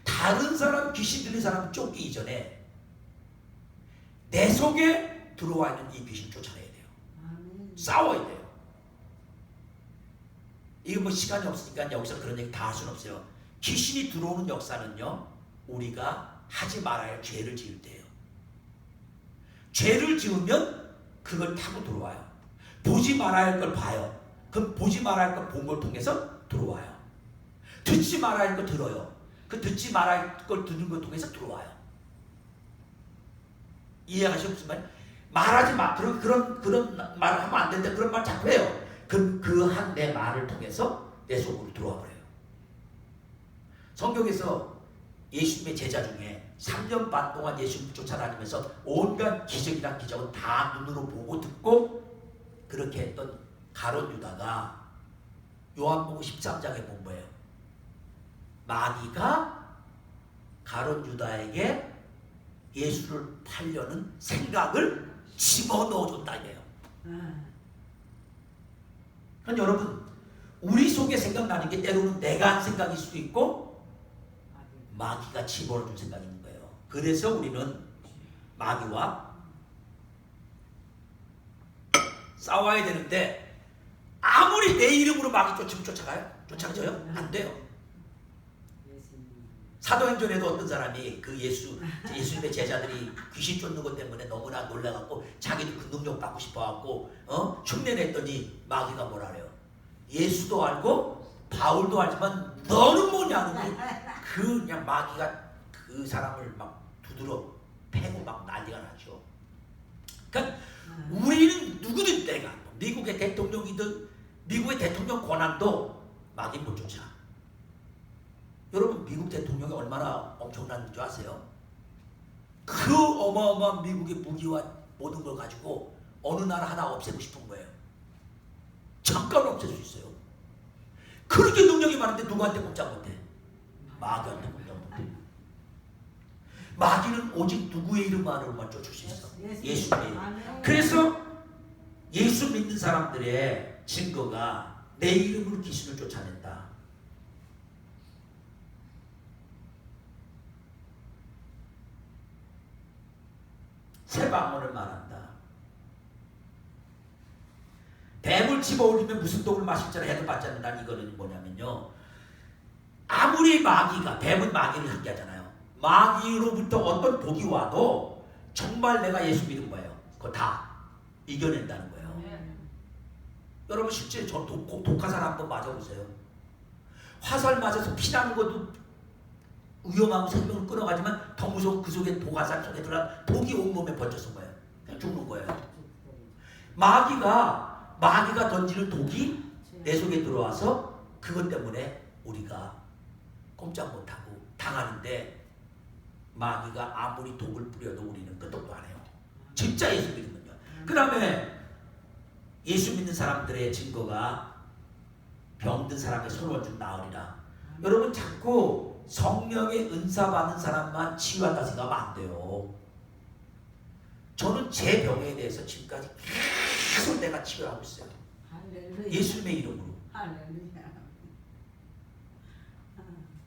다른 사람 귀신 들린 사람 쫓기 이전에 내 속에 들어와 있는 이 귀신 쫓아내야 돼요. 아멘. 싸워야 돼요. 이거 뭐 시간이 없으니까 여기서 그런 얘기 다 할 수는 없어요. 귀신이 들어오는 역사는요, 우리가 하지 말아야 할 죄를 지을 때예요. 죄를 지으면 그걸 타고 들어와요. 보지 말아야 할 걸 봐요. 그럼 보지 말아야 할 걸 본 걸 통해서 들어와요. 듣지 말아야 할 걸 들어요. 그 듣지 말아야 할 걸 듣는 걸 통해서 들어와요. 이해하시죠? 무슨 말? 말하지 마. 그런 말을 하면 안 되는데 그런 말 자꾸 해요. 그럼 그 한 내 말을 통해서 내 속으로 들어와 버려요. 성경에서 예수님의 제자 중에 3년 반 동안 예수님을 쫓아다니면서 온갖 기적이란 기적은 다 눈으로 보고 듣고 그렇게 했던 가룟 유다가 요한복음 13장에 본 거예요. 마귀가 가룟 유다에게 예수를 팔려는 생각을 집어넣어줬다 이래요. 그러니까 여러분, 우리 속에 생각나는 게 때로는 내가 한 생각일 수도 있고 마귀가 집어넣어준 생각이 있는 거예요. 그래서 우리는 마귀와 싸워야 되는데 아무리 내 이름으로 마귀 쫓으면 쫓아가요? 안 돼요. 사도행전에도 어떤 사람이 그 예수님의 제자들이 귀신 쫓는 것 때문에 너무나 놀라갖고 자기도 그 능력 받고 싶어갖고 흉내냈더니 마귀가 뭐라 그래요? 예수도 알고 바울도 알지만 너는 뭐냐는 그냥 마귀가 그 사람을 막 두드러 패고 막 난리가 나죠. 그러니까 우리는 누구든 내가 미국의 대통령이든 미국의 대통령 권한도 마귀 못 쫓아. 여러분 미국 대통령이 얼마나 엄청난 줄 아세요? 그 어마어마한 미국의 무기와 모든 걸 가지고 어느 나라 하나 없애고 싶은 거예요. 잠깐 없앨 수 있어요. 그렇게 능력이 많은데 누구한테 꼼짝 못해? 마귀한테 꼼짝 못해. 마귀는 오직 누구의 이름만으로만 쫓을 수 있어? 예수님. 그래서 예수 믿는 사람들의 증거가 내 이름으로 귀신을 쫓아낸다. 새 방언을 말한다. 뱀을 집어올리면 무슨 독을 마실지라 해도 받지 않는다. 이거는 뭐냐면요, 아무리 마귀가, 뱀은 마귀를 향기하잖아요. 마귀로부터 어떤 독이 와도 정말 내가 예수 믿은 거예요. 그거 다 이겨낸다는 거예요. 여러분 실제 저 독화살 한번 맞아보세요. 화살 맞아서 피나는 것도 위험하고 생명을 끊어가지만 더 무서운 그 속에 독화살 속에 들어가 독이 온몸에 번져서 거예요. 그냥 죽는 거예요. 마귀가 던지는 독이 내 속에 들어와서 그것 때문에 우리가 꼼짝 못하고 당하는데, 마귀가 아무리 독을 뿌려도 우리는 끄떡도 안 해요. 진짜 예수 믿으면요. 그 다음에 예수 믿는 사람들의 증거가 병든 사람의 손을 좀 나으리라. 여러분 자꾸 성령의 은사 받는 사람만 치유한다 생각하면 안 돼요. 저는 제 병에 대해서 지금까지 계속 내가 치유하고 있어요. 예수님의 이름으로.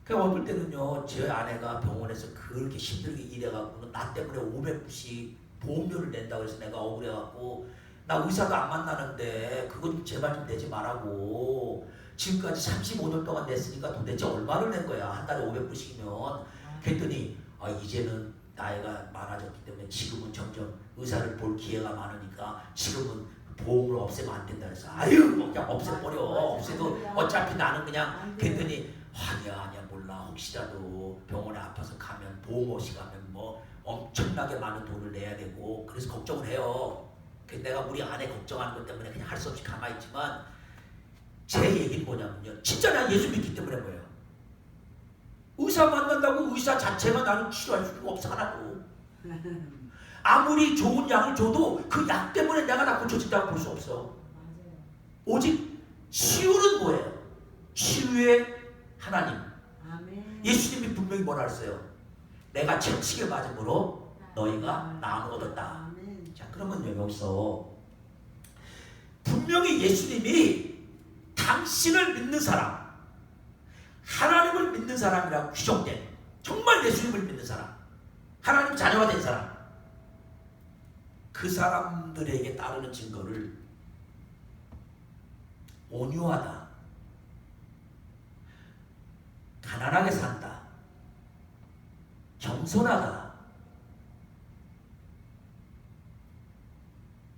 그러니까 어떨 때는요, 제 아내가 병원에서 그렇게 힘들게 일해갖고 나 때문에 500불씩 보험료를 낸다고 해서 내가 억울해갖고, 나 의사도 안 만나는데 그거 좀 제발 좀 내지 말라고. 지금까지 35년 동안 냈으니까 도대체 얼마를 낸 거야? 한 달에 500불씩이면. 그랬더니 이제는 나이가 많아졌기 때문에 지금은 점점 의사를 볼 기회가 많으니까 지금은 보험을 없애면 안 된다 그래서 아유 그냥 없애버려. 없애도 어차피 나는 그냥. 그랬더니 아니야 몰라, 혹시라도 병원에 아파서 가면 보험 없이 가면 뭐 엄청나게 많은 돈을 내야 되고 그래서 걱정을 해요. 그래서 내가 우리 아내 걱정하는 것 때문에 그냥 할 수 없이 가만히 있지만, 제 얘기는 뭐냐면요, 진짜 난 예수 믿기 때문에 뭐예요? 의사 만난다고 의사 자체가 나는 치료할 수가 없어. 하나도. 아무리 좋은 약을 줘도 그 약 때문에 내가 나 고쳐진다고 볼 수 없어. 오직 치유는 뭐예요? 치유의 하나님. 예수님이 분명히 뭐라 했어요? 내가 채찍에 맞음으로 너희가 나음을 얻었다. 자, 그러면 여기서 분명히 예수님이 당신을 믿는 사람, 하나님을 믿는 사람이라고 규정된, 정말 예수님을 믿는 사람, 하나님 자녀가 된 사람, 그 사람들에게 따르는 증거를 온유하다, 가난하게 산다, 겸손하다,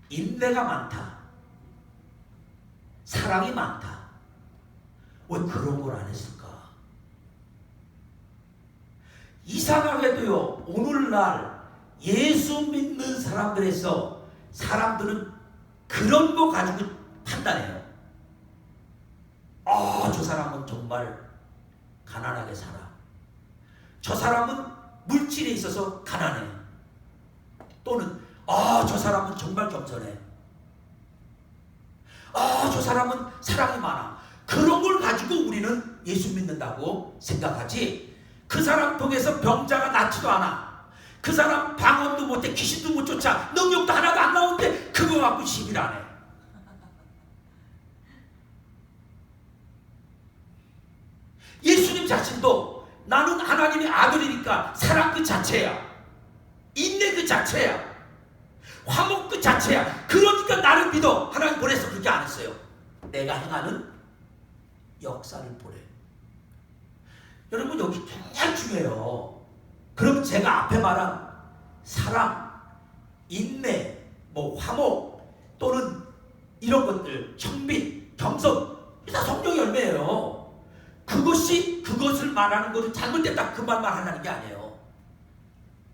인내가 많다, 사랑이 많다. 왜 그런 걸 안 했을까? 이상하게도요, 오늘날 예수 믿는 사람들에서 사람들은 그런 거 가지고 판단해요. 저 사람은 정말 가난하게 살아. 저 사람은 물질에 있어서 가난해. 또는 저 사람은 정말 겸손해. 저 사람은 사랑이 많아. 그런 걸 가지고 우리는 예수 믿는다고 생각하지, 그 사람 통해서 병자가 낫지도 않아. 그 사람 방언도 못해, 귀신도 못 쫓아, 능력도 하나도 안 나오는데 그거 갖고 시비를 안 해. 예수님 자신도 나는 하나님의 아들이니까 사랑 그 자체야, 인내 그 자체야, 화목 그 자체야. 그러니까 나를 믿어. 하나님 보내서 그렇게 안 했어요. 내가 행하는 역사를 보래. 여러분 여기 굉장히 중요해요. 그럼 제가 앞에 말한 사랑, 인내, 화목 또는 이런 것들, 청빈, 겸손, 다 성령의 열매예요. 그것을 말하는 것을 잘못됐다 그 말만 하려는 게 아니에요.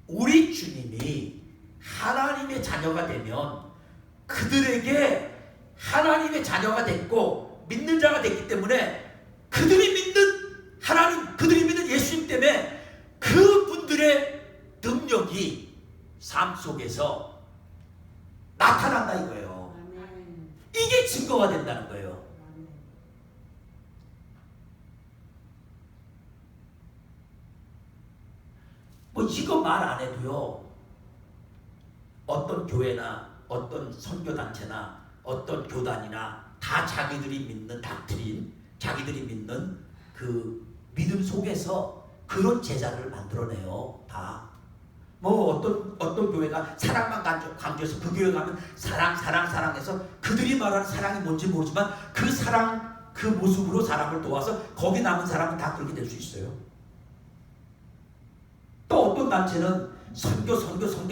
우리 주님이 하나님의 자녀가 되면 그들에게 하나님의 자녀가 됐고 믿는 자가 됐기 때문에 그들이 믿는 하나님, 그들이 믿는 예수님 때문에 그분들의 능력이 삶 속에서 나타난다 이거예요. 아멘. 이게 증거가 된다는 거예요. 아멘. 뭐 이거 말 안 해도요, 어떤 교회나 어떤 선교단체나 어떤 교단이나 다 자기들이 믿는 닥트린, 자기들이 믿는 그 믿음 속에서 그런 제자를 만들어내요. 다. 뭐 어떤 교회가 사랑만 강조해서 그 교회 가면 사랑해서 그들이 말하는 사랑이 뭔지 모르지만 그 사랑, 그 모습으로 사람을 도와서 거기 남은 사람은 다 그렇게 될 수 있어요. 또 어떤 단체는 선교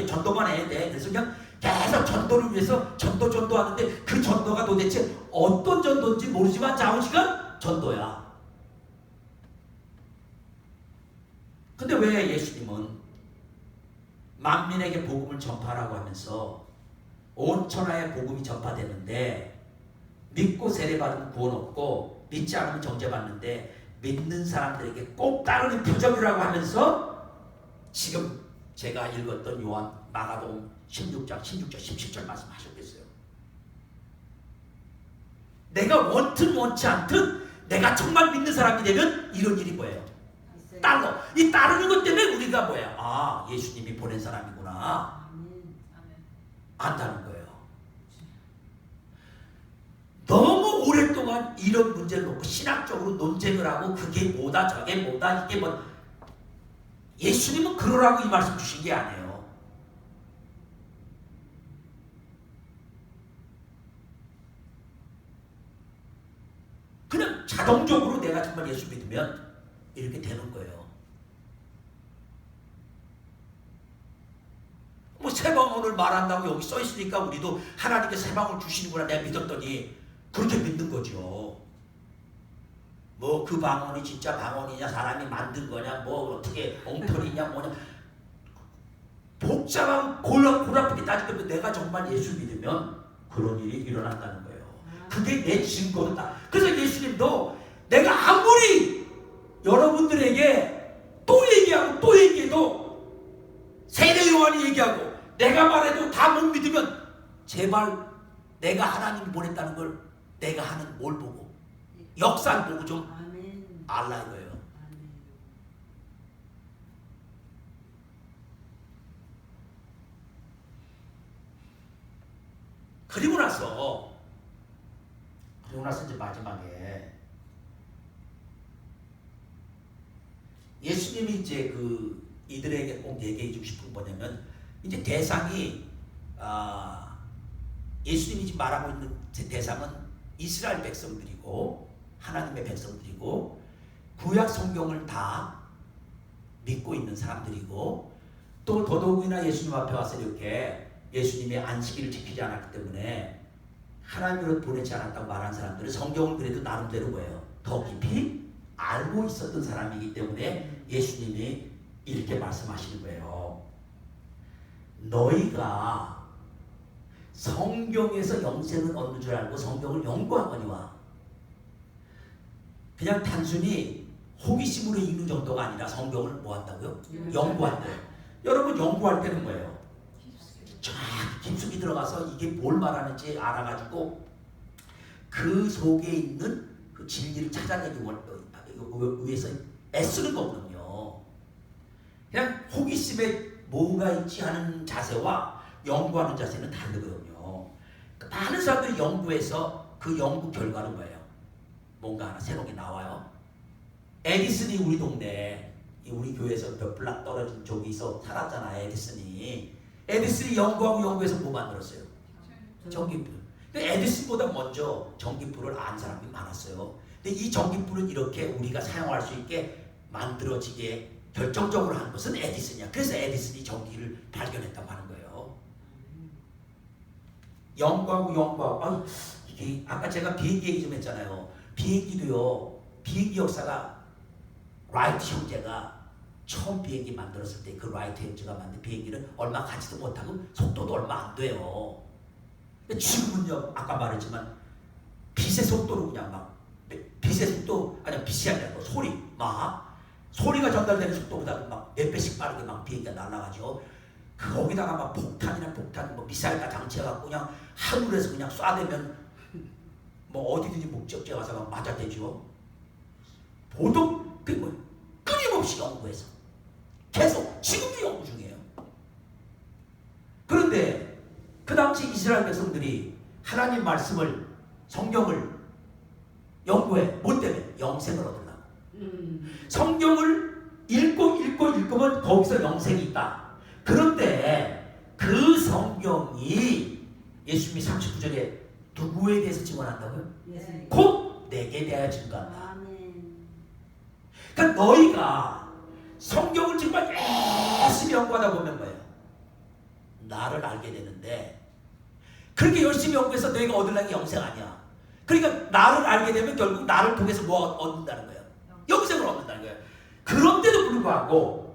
전도만 해야 돼. 그래서 그냥 계속 전도를 위해서 전도하는데 그 전도가 도대체 어떤 전도인지 모르지만 자원시간 전도야. 근데 왜 예수님은 만민에게 복음을 전파하라고 하면서 온 천하에 복음이 전파되는데 믿고 세례받으면 구원 얻고 믿지 않으면 정죄받는데 믿는 사람들에게 꼭 따르는 표적이라고 하면서 지금 제가 읽었던 요한 마가복음 16장 17절 말씀하셨겠어요. 내가 원튼 원치 않든 내가 정말 믿는 사람이 되면 이런 일이 뭐예요? 따르. 이 따르는 것 때문에 우리가 뭐야? 아, 예수님이 보낸 사람이구나. 안다는 거예요. 너무 오랫동안 이런 문제를 놓고 신학적으로 논쟁을 하고 그게 뭐다 저게 뭐다 이게 뭐, 예수님은 그러라고 이 말씀 주신 게 아니에요. 그냥 자동적으로 내가 정말 예수 믿으면 이렇게 되는 거예요. 뭐 세방언을 말한다고 여기 써 있으니까 우리도 하나님께 세방을 주시는구나 내가 믿었더니 그렇게 믿는 거죠. 뭐 그 방언이 진짜 방언이냐 사람이 만든 거냐 뭐 어떻게 엉터리냐 뭐냐 복잡하고 골아프게 따지면 내가 정말 예수 믿으면 그런 일이 일어난다는 거예요. 그게 내 증거다. 그래서 예수님도 내가 아무리 여러분들에게 또 얘기하고 또 얘기해도 세례 요한이 얘기하고 내가 말해도 다 못 믿으면 제발 내가 하나님이 보냈다는 걸 내가 하는 뭘 보고 역사를 보고 좀 알라 이거예요. 그리고 나서 이제 마지막에 예수님이 이제 그 이들에게 꼭 얘기해 주고 싶은 뭐냐면 이제 대상이 예수님이 지금 말하고 있는 대상은 이스라엘 백성들이고 하나님의 백성들이고 구약 성경을 다 믿고 있는 사람들이고 또 더더욱이나 예수님 앞에 와서 이렇게 예수님의 안식일을 지키지 않았기 때문에 하나님으로 보내지 않았다고 말한 사람들은 성경을 그래도 나름대로 뭐예요? 더 깊이 알고 있었던 사람이기 때문에 예수님이 이렇게 말씀하시는 거예요. 너희가 성경에서 영생을 얻는 줄 알고 성경을 연구하거니와 그냥 단순히 호기심으로 읽는 정도가 아니라 성경을 뭐 한다고요? 연구한대요. 여러분 연구할 때는 뭐예요? 쫙 깊숙이 들어가서 이게 뭘 말하는지 알아가지고 그 속에 있는 그 진리를 찾아내기 위해서 애쓰는 거거든요. 그냥 호기심에 뭐가 있지 하는 자세와 연구하는 자세는 다르거든요. 많은 사람들이 연구해서 그 연구 결과는 뭐예요? 뭔가 하나 새로운 게 나와요. 에디슨이 우리 동네 우리 교회에서 몇 블락 떨어진 쪽에서 살았잖아. 에디슨이 연구해서 뭐 만들었어요? 전기불. 근데 에디슨보다 먼저 전기불을 안 사람이 많았어요. 근데 이 전기불은 이렇게 우리가 사용할 수 있게 만들어지게 결정적으로 한 것은 에디슨이야. 그래서 에디슨이 전기를 발견했다고 하는 거예요. 연구하고 이게 아까 제가 비행기 얘기 좀 했잖아요. 비행기도요. 비행기 역사가 라이트 형제가 처음 비행기 만들었을 때 그 라이트 형제가 만든 비행기는 얼마 가지도 못하고 속도도 얼마 안 돼요. 근데 지금은요, 아까 말했지만 빛의 속도로 그냥 막 빛의 속도 아니 빛이 아니라 소리가 전달되는 속도보다 막 몇 배씩 빠르게 막 비행기가 날아가죠. 거기다가 막 폭탄 뭐 미사일과 장치해갖고 그냥 하늘에서 그냥 쏴대면 뭐 어디든지 목적지에 가서 막 맞아대죠. 보통 그 뭐 끊임없이 연구해서 계속 지금도 연구 중이에요. 그런데 그 당시 이스라엘 백성들이 하나님 말씀을 성경을 연구해 뭐 때문에? 영생을 얻으려고. 성경을 읽으면 거기서 영생이 있다. 그런데 그 성경이 예수님이 39절에 누구에 대해서 증언한다고요? 예수님. 곧 내게 대하여 증거한다. 아멘. 그러니까 너희가 성경을 정말 열심히 연구하다 보면 뭐예요? 나를 알게 되는데 그렇게 열심히 연구해서 너희가 얻으려는 게 영생 아니야. 그러니까 나를 알게 되면 결국 나를 통해서 뭐 얻는다는 거예요? 영생을 얻는다는 거예요. 그런데도 불구하고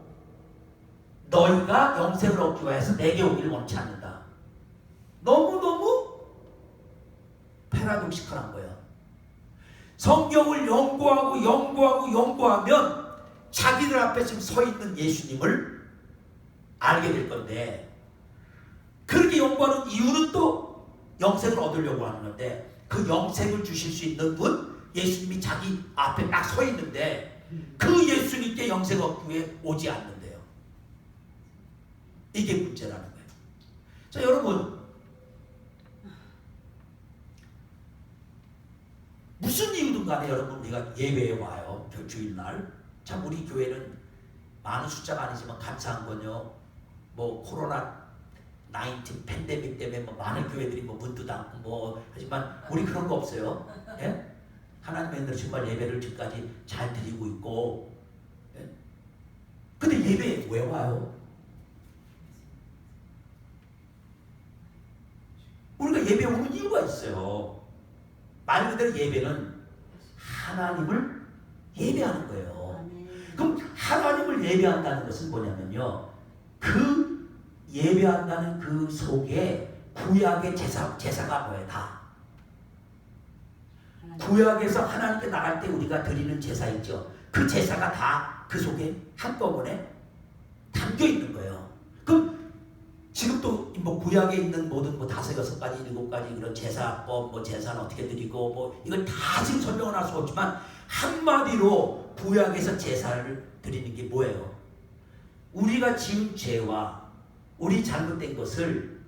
너희가 영생을 얻기 위해서 내게 오기를 원치 않는다. 너무너무 패러독시컬한 거예요. 성경을 연구하면 자기들 앞에 지금 서 있는 예수님을 알게 될 건데 그렇게 연구하는 이유는 또 영생을 얻으려고 하는 건데 그 영생을 주실 수 있는 분 예수님이 자기 앞에 딱 서 있는데 그 예수님께 영생 얻기 위해 오지 않는데요. 이게 문제라는 거예요. 자, 여러분 무슨 이유든 간에 여러분 우리가 예배에 와요. 주일날. 참 우리 교회는 많은 숫자가 아니지만 감사한 건요. 뭐 코로나 19 팬데믹 때문에 뭐 많은 교회들이 뭐 문도 닫고 뭐 하지만 우리 그런 거 없어요. 예? 하나님의 은혜로 정말 예배를 지금까지 잘 드리고 있고. 예? 근데 예배에 왜 와요? 우리가 예배에 오는 이유가 있어요. 말 그대로 예배는 하나님을 예배하는 거예요. 아멘. 그럼 하나님을 예배한다는 것은 뭐냐면요. 그 예배한다는 그 속에 구약의 제사가 뭐예요? 다. 구약에서 하나님께 나갈 때 우리가 드리는 제사 있죠. 그 제사가 다 그 속에 한꺼번에 담겨 있는 거예요. 그럼 지금 또 뭐 구약에 있는 모든 뭐 5, 6가지, 7가지 이런 제사법, 뭐 제사는 어떻게 드리고 뭐 이걸 다 지금 설명을 할 수 없지만 한마디로 구약에서 제사를 드리는 게 뭐예요? 우리가 지은 죄와 우리 잘못된 것을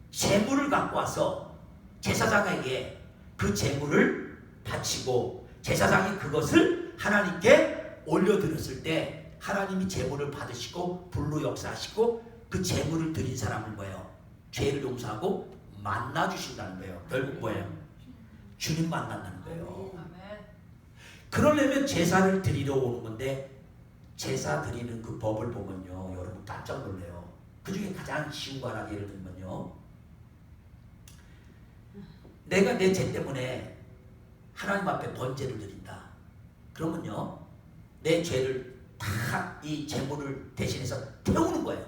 제물을 갖고 와서 제사장에게 그 제물을 바치고 제사장이 그것을 하나님께 올려드렸을 때 하나님이 제물을 받으시고 불로 역사하시고 그 제물을 드린 사람은 뭐예요? 죄를 용서하고 만나주신다는 거예요. 결국 뭐예요? 주님 만난다는 거예요. 그러려면 제사를 드리러 오는 건데 제사 드리는 그 법을 보면요. 여러분 깜짝 놀래요. 그 중에 가장 쉬운 거 하나 예를 들면요. 내가 내 죄 때문에 하나님 앞에 번제를 드린다. 그러면요. 내 죄를 다 이 제물을 대신해서 태우는 거예요.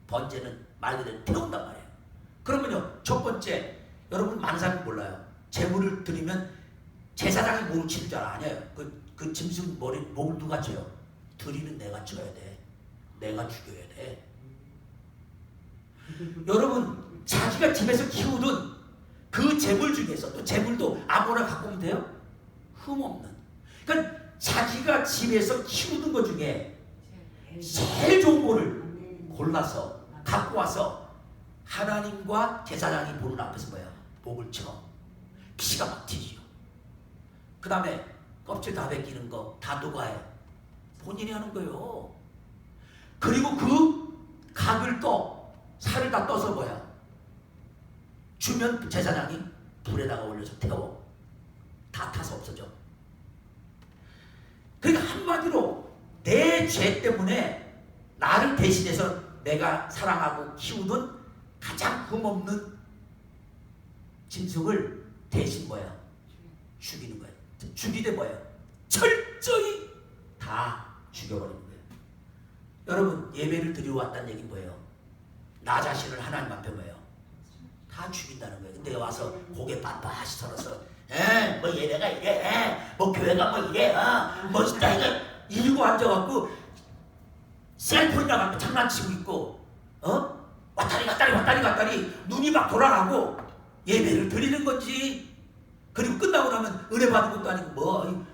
번제는 말 그대로 태운단 말이에요. 그러면요. 첫 번째 여러분 많은 사람이 몰라요. 제물을 드리면 제사장이 목을 치는 줄 아니에요. 그 짐승 목을 누가 쳐요? 드리는 내가 쳐야 돼. 내가 죽여야 돼. 여러분 자기가 집에서 키우던 그 제물 중에서 또 제물도 아무나 갖고 오면 돼요? 흠없는. 그러니까 자기가 집에서 키우던 것 중에 제일 좋은 거를 골라서 갖고 와서 하나님과 제사장이 보는 앞에서 뭐야? 목을 쳐. 피가 막 튀지요. 그 다음에 껍질 다 벗기는 거 다 누가 해? 본인이 하는 거예요. 그리고 그 각을 떠 살을 다 떠서 뭐야? 주면 제사장이 불에다가 올려서 태워. 다 타서 없어져. 그러니까 한마디로 내 죄 때문에 나를 대신해서 내가 사랑하고 키우던 가장 흠없는 짐승을 대신 뭐야? 죽이는 거야. 죽이되 뭐야? 철저히 다 죽여버리는 거예요. 여러분, 예배를 드리러 왔다는 얘기는 뭐예요? 나 자신을 하나님 앞에 뭐예요? 다 죽인다는 거예요. 근데 와서 고개 빳빳이 서러서 뭐 예배가 이래, 뭐 교회가 뭐 이래, 뭐 진짜 이거 이러고 앉아갖고 셀폰이나 갖고 장난치고 있고, 왔다리 갔다리 눈이 막 돌아가고 예배를 드리는 건지. 그리고 끝나고 나면 은혜 받은 것도 아니고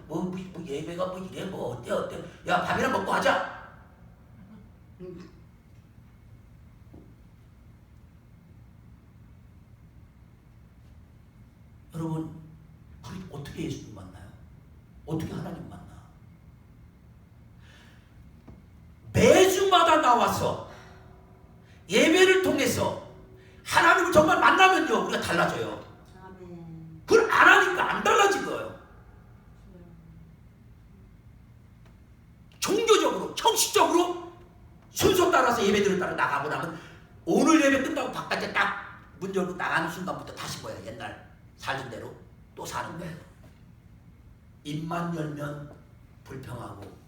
뭐 예배가 뭐 이래, 뭐 어때, 야 밥이나 먹고 하자. 여러분, 우리 어떻게 예수님 만나요? 어떻게 하나님 만나? 매주마다 나와서 예배를 통해서 하나님을 정말 만나면요, 우리가 달라져요. 아멘. 그걸 안 하니까 안 달라진 거예요. 종교적으로, 형식적으로 순서 따라서 예배들을 따라 나가고 나면 오늘 예배 끝나고 바깥에 딱 문 열고 나가는 순간부터 다시 뭐예요? 옛날 살던 대로 또 사는 거예요. 입만 열면 불평하고.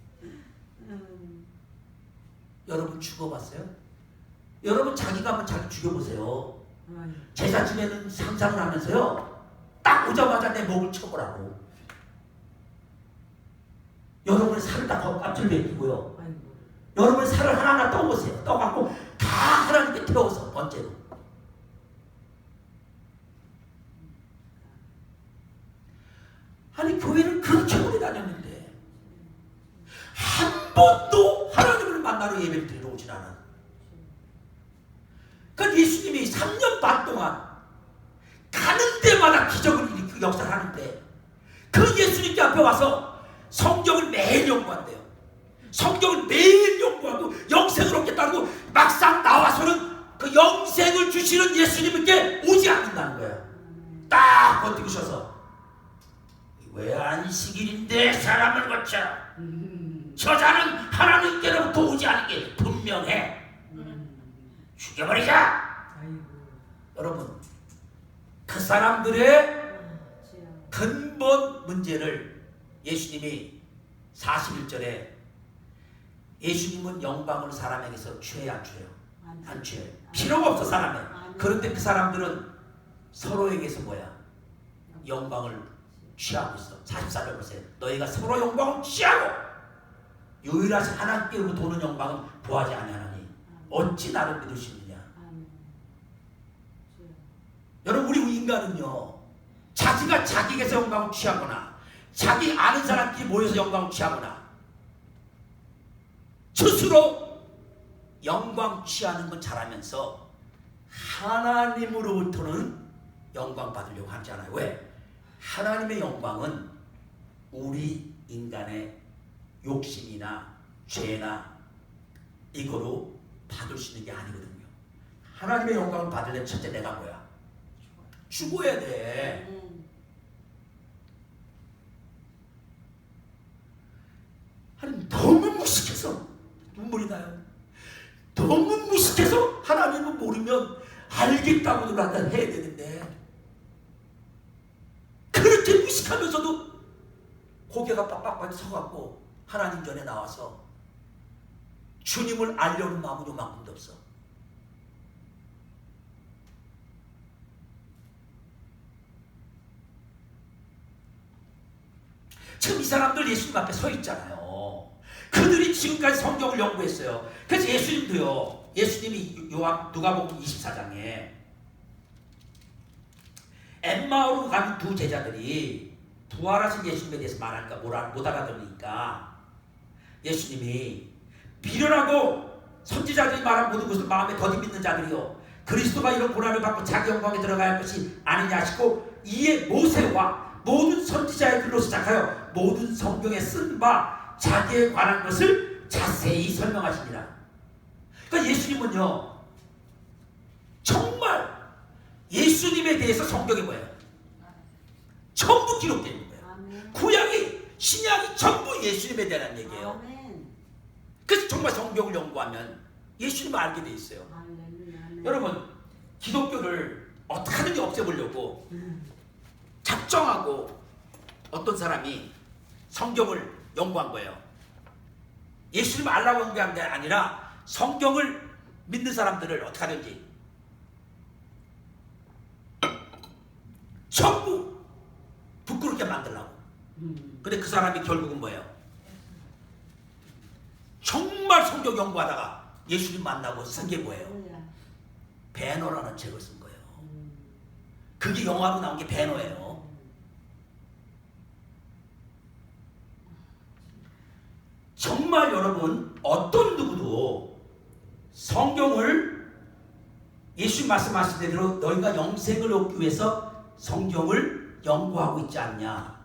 여러분 죽어봤어요? 여러분 자기가 한번 자기 죽여보세요. 제사 지내는 상상을 하면서요, 딱 오자마자 내 목을 쳐보라고. 여러분의 살을 다 껍질 벗기고요, 여러분의 살을 하나하나 떠보세요. 떠갖고 다 하나님께 태워서 번째로. 아니, 교회를 그렇게 오래 다녔는데 한 번도 하나님을 만나러 예배를 드리러 오진 않아. 그러니까 예수님이 3년 반 동안 가는 데마다 기적을 일으키고 역사를 하는데, 그 예수님께 앞에 와서 성경을 매일 연구한대요. 성경을 매일 연구하고 영생을 얻겠다고 막상 나와서는 그 영생을 주시는 예수님께 오지 않는다는 거예요. 딱 버티셔서 왜 안식일인데 사람을 거쳐? 저자는 하나님께로부터 오지 않은 게 분명해. 죽여버리자. 여러분, 그 사람들의 근본 문제를 예수님이 41절에, 예수님은 영광을 사람에게서 취해야 안 취해요? 안 취해요. 필요가 없어 사람에. 그런데 그 사람들은 서로에게서 뭐야? 영광을 취하고 있어. 44절 보세요. 너희가 서로 영광을 취하고 유일하신 하나님께로 도는 영광은 보하지 아니하나니 어찌 나를 믿으시느냐. 여러분, 우리 인간은요, 자기가 자기에게서 영광을 취하거나 자기 아는 사람끼리 모여서 영광을 취하거나 스스로 영광 취하는 건 잘하면서 하나님으로부터는 영광 받으려고 하지 않아요. 왜? 하나님의 영광은 우리 인간의 욕심이나 죄나 이거로 받을 수 있는 게 아니거든요. 하나님의 영광을 받으려면 첫째 내가 뭐야? 죽어야 돼. 하나님 너무 무식해서 눈물이 나요. 너무 무식해서 하나님을 모르면 알겠다고도 나는 해야 되는데, 그렇게 무식하면서도 고개가 빡빡하게 서갖고 하나님 전에 나와서 주님을 알려는 마음은 요만큼도 없어. 지금 이 사람들 예수님 앞에 서 있잖아요. 그들이 지금까지 성경을 연구했어요. 그래서 예수님도요, 예수님이 누가복음 24장에 엠마오로 간 두 제자들이 부활하신 예수님에 대해서 말하니까 못 알아들으니까 예수님이 미련하고 선지자들이 말한 모든 것을 마음에 더디 믿는 자들이요, 그리스도가 이런 고난을 받고 자기 영광에 들어가야 할 것이 아니냐 하시고, 이에 모세와 모든 선지자의 글로 시작하여 모든 성경에 쓴 바 자기에 관한 것을 자세히 설명하시니라. 그러니까 예수님은요, 정말 예수님에 대해서 성경이 뭐예요? 전부 기록되어 있는 거예요. 아멘. 구약이, 신약이 전부 예수님에 대한 얘기예요. 아멘. 그래서 정말 성경을 연구하면 예수님을 알게 돼 있어요. 아멘. 여러분, 기독교를 어떻게 하든지 없애보려고 작정하고 어떤 사람이 성경을 연구한 거예요. 예수님 알라고 연구한 게 아니라 성경을 믿는 사람들을 어떻게 하든지 전부 부끄럽게 만들려고. 근데 그 사람이 결국은 뭐예요? 정말 성경 연구하다가 예수님 만나고 쓴 게 뭐예요? 배너라는 책을 쓴 거예요. 그게 영화로 나온 게 배너예요. 정말 여러분 어떤 누구도 성경을 예수님 말씀하신 대로 너희가 영생을 얻기 위해서 성경을 연구하고 있지 않냐.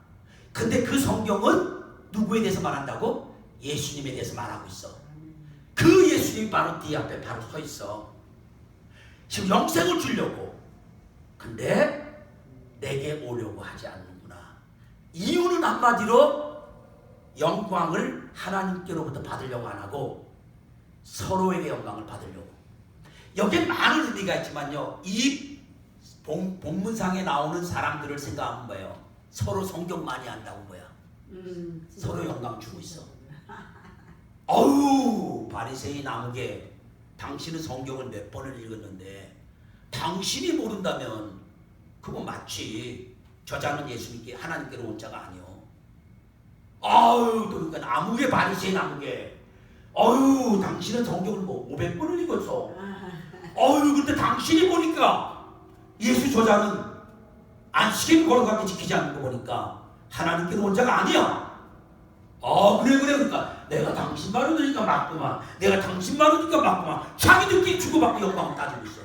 근데 그 성경은 누구에 대해서 말한다고? 예수님에 대해서 말하고 있어. 그 예수님이 바로 네 앞에 바로 서 있어. 지금 영생을 주려고. 근데 내게 오려고 하지 않는구나. 이유는 한마디로 영광을 하나님께로부터 받으려고 안 하고 서로에게 영광을 받으려고. 여기에 많은 의미가 있지만요. 이 본문상에 나오는 사람들을 생각하면 뭐예요? 서로 성경 많이 안다고 뭐야? 서로 영광 주고 있어. 어우, 바리새인 나무게, 당신은 성경을 몇 번을 읽었는데 당신이 모른다면 그거 맞지. 저자는 예수님께 하나님께로 온 자가 아니요. 아유, 그러니까 나무게, 바리새인 나무게. 어유, 당신은 성경을 뭐 500번을 읽었어. 어유, 근데 당신이 보니까 예수 저자는 안식일 걸어가기 지키지 않는 거 보니까 하나님께로 온 자가 아니야. 그래. 그러니까 내가 당신 말을 들으니까 맞구만. 내가 당신 말을 들으니까 맞구만. 자기들끼리 주고받고 영광을 따지고 있어.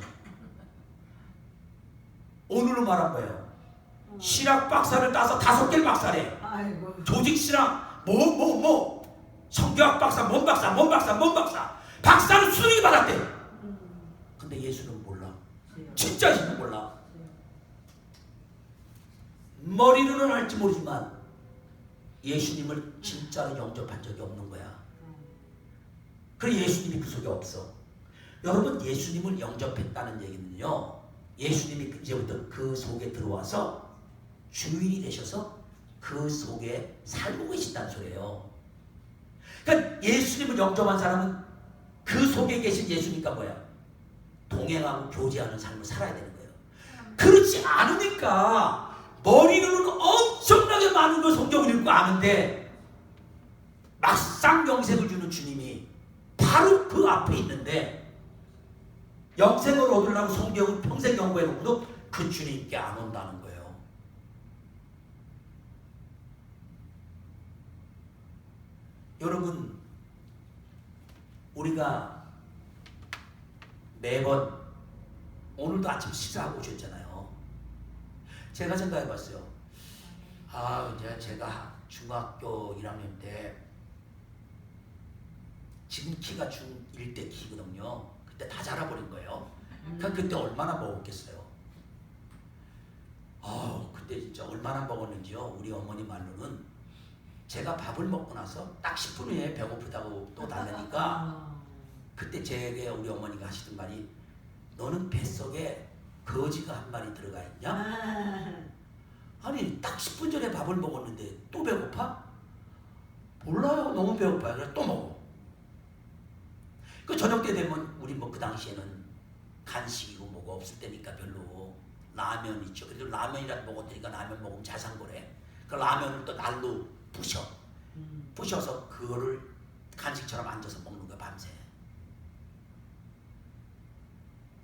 오늘로 말한 거예요. 신학 박사를 따서 5개를 박사래. 조직 신학 성경학 박사, 뭔 박사. 박사는 수능이 받았대. 근데 예수는 몰라. 진짜 예수는 몰라. 머리로는 알지 모르지만 예수님을 진짜로 영접한 적이 없는 거야. 그래, 예수님이 그 속에 없어. 여러분, 예수님을 영접했다는 얘기는요, 예수님이 이제부터 그 속에 들어와서 주인이 되셔서 그 속에 살고 계신다는 소리예요. 그러니까 예수님을 영접한 사람은 그 속에 계신 예수니까 뭐야? 동행하고 교제하는 삶을 살아야 되는 거예요. 그렇지 않으니까 머리로는 엄청나게 많은 걸 성경을 읽고 아는데 막상 영생을 주는 주님이 바로 그 앞에 있는데 영생을 얻으려고 성경을 평생 연구해놓고도 그 주님께 안 온다는 거예요. 여러분, 우리가 매번 오늘도 아침 식사하고 오셨잖아요. 제가 생각해봤어요. 이제 제가 중학교 1학년 때 지금 키가 중1 때 키거든요. 그때 다 자라버린 거예요. 그러니까 그때 얼마나 먹었겠어요. 그때 진짜 얼마나 먹었는지요. 우리 어머니 말로는 제가 밥을 먹고 나서 딱 10분 후에 배고프다고 또 달라니까 그때 제게 우리 어머니가 하시던 말이, 너는 뱃속에 거지가 한 마리 들어가 있냐? 아니, 딱 10분 전에 밥을 먹었는데 또 배고파? 몰라요. 너무 배고파요. 그래서 또 먹어. 그 저녁 때 되면 우리 그 당시에는 간식이고 뭐가 없을 때니까 별로 라면 있죠. 그래도 라면이라도 먹었으니까 라면 먹으면 잘 산 거래. 그 라면을 또 날로 부셔서 그거를 간식처럼 앉아서 먹는 거야, 밤새.